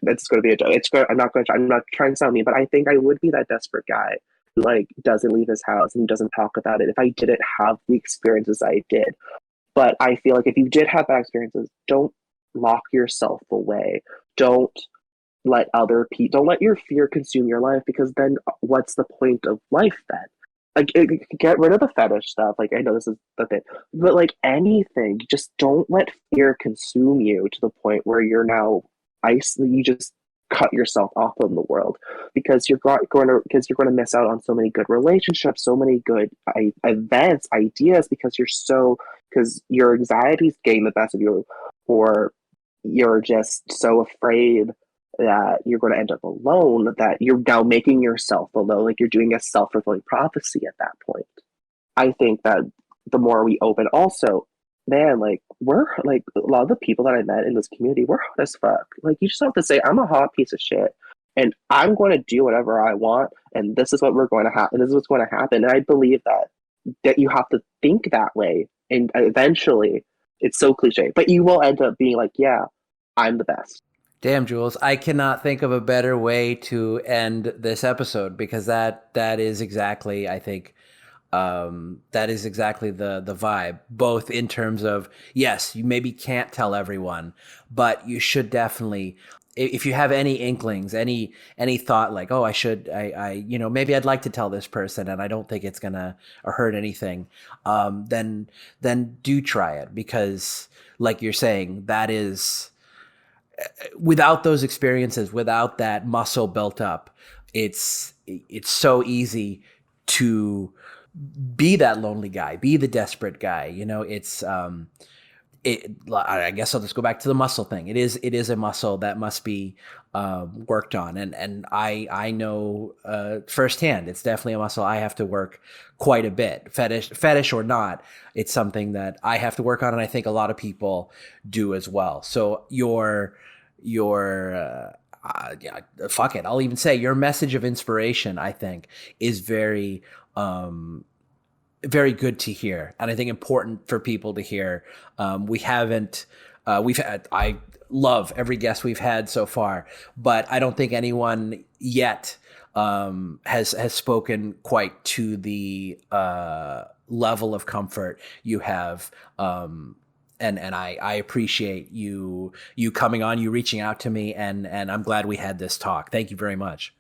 that's going to be a joke. I'm not trying to sound mean, but I think I would be that desperate guy who like doesn't leave his house and doesn't talk about it if I didn't have the experiences I did. But I feel like if you did have bad experiences, don't lock yourself away. Don't don't let your fear consume your life, because then what's the point of life then? Like, get rid of the fetish stuff. Like, I know this is the thing, but like anything, just don't let fear consume you to the point where you're now you just cut yourself off from the world, because you're going to miss out on so many good relationships, so many good events, ideas, because your anxiety's getting the best of you, or you're just so afraid that you're going to end up alone, that you're now making yourself alone. Like, you're doing a self-fulfilling prophecy at that point. I think that the more we open, also, man, like, we're like, a lot of the people that I met in this community, we're hot as fuck. Like, you just have to say, I'm a hot piece of shit, and I'm going to do whatever I want, and this is what we're going to happen. This is what's going to happen. And I believe that you have to think that way, and eventually, it's so cliche, but you will end up being like, yeah, I'm the best. Damn, Jules, I cannot think of a better way to end this episode, because that is exactly, I think, that is exactly the vibe, both in terms of, yes, you maybe can't tell everyone, but you should definitely, if you have any inklings, any thought like, oh, maybe I'd like to tell this person and I don't think it's gonna hurt anything, then do try it, because like you're saying, that is, without those experiences, without that muscle built up, it's so easy to be that lonely guy, be the desperate guy. I guess I'll just go back to the muscle thing. It is a muscle that must be worked on, and I know firsthand, it's definitely a muscle I have to work quite a bit. Fetish or not, it's something that I have to work on, and I think a lot of people do as well. So yeah, fuck it. I'll even say your message of inspiration, I think, is very, very good to hear. And I think important for people to hear. I love every guest we've had so far, but I don't think anyone yet has spoken quite to the level of comfort you have. And I appreciate you coming on, you reaching out to me, and I'm glad we had this talk. Thank you very much.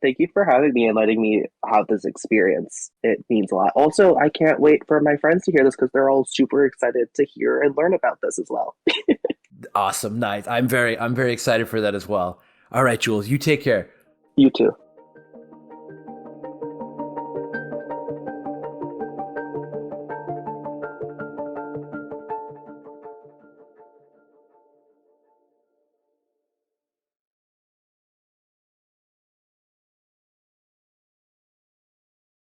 Thank you for having me and letting me have this experience. It means a lot. Also, I can't wait for my friends to hear this because they're all super excited to hear and learn about this as well. Awesome. Nice. I'm very excited for that as well. All right, Jules, you take care. You too.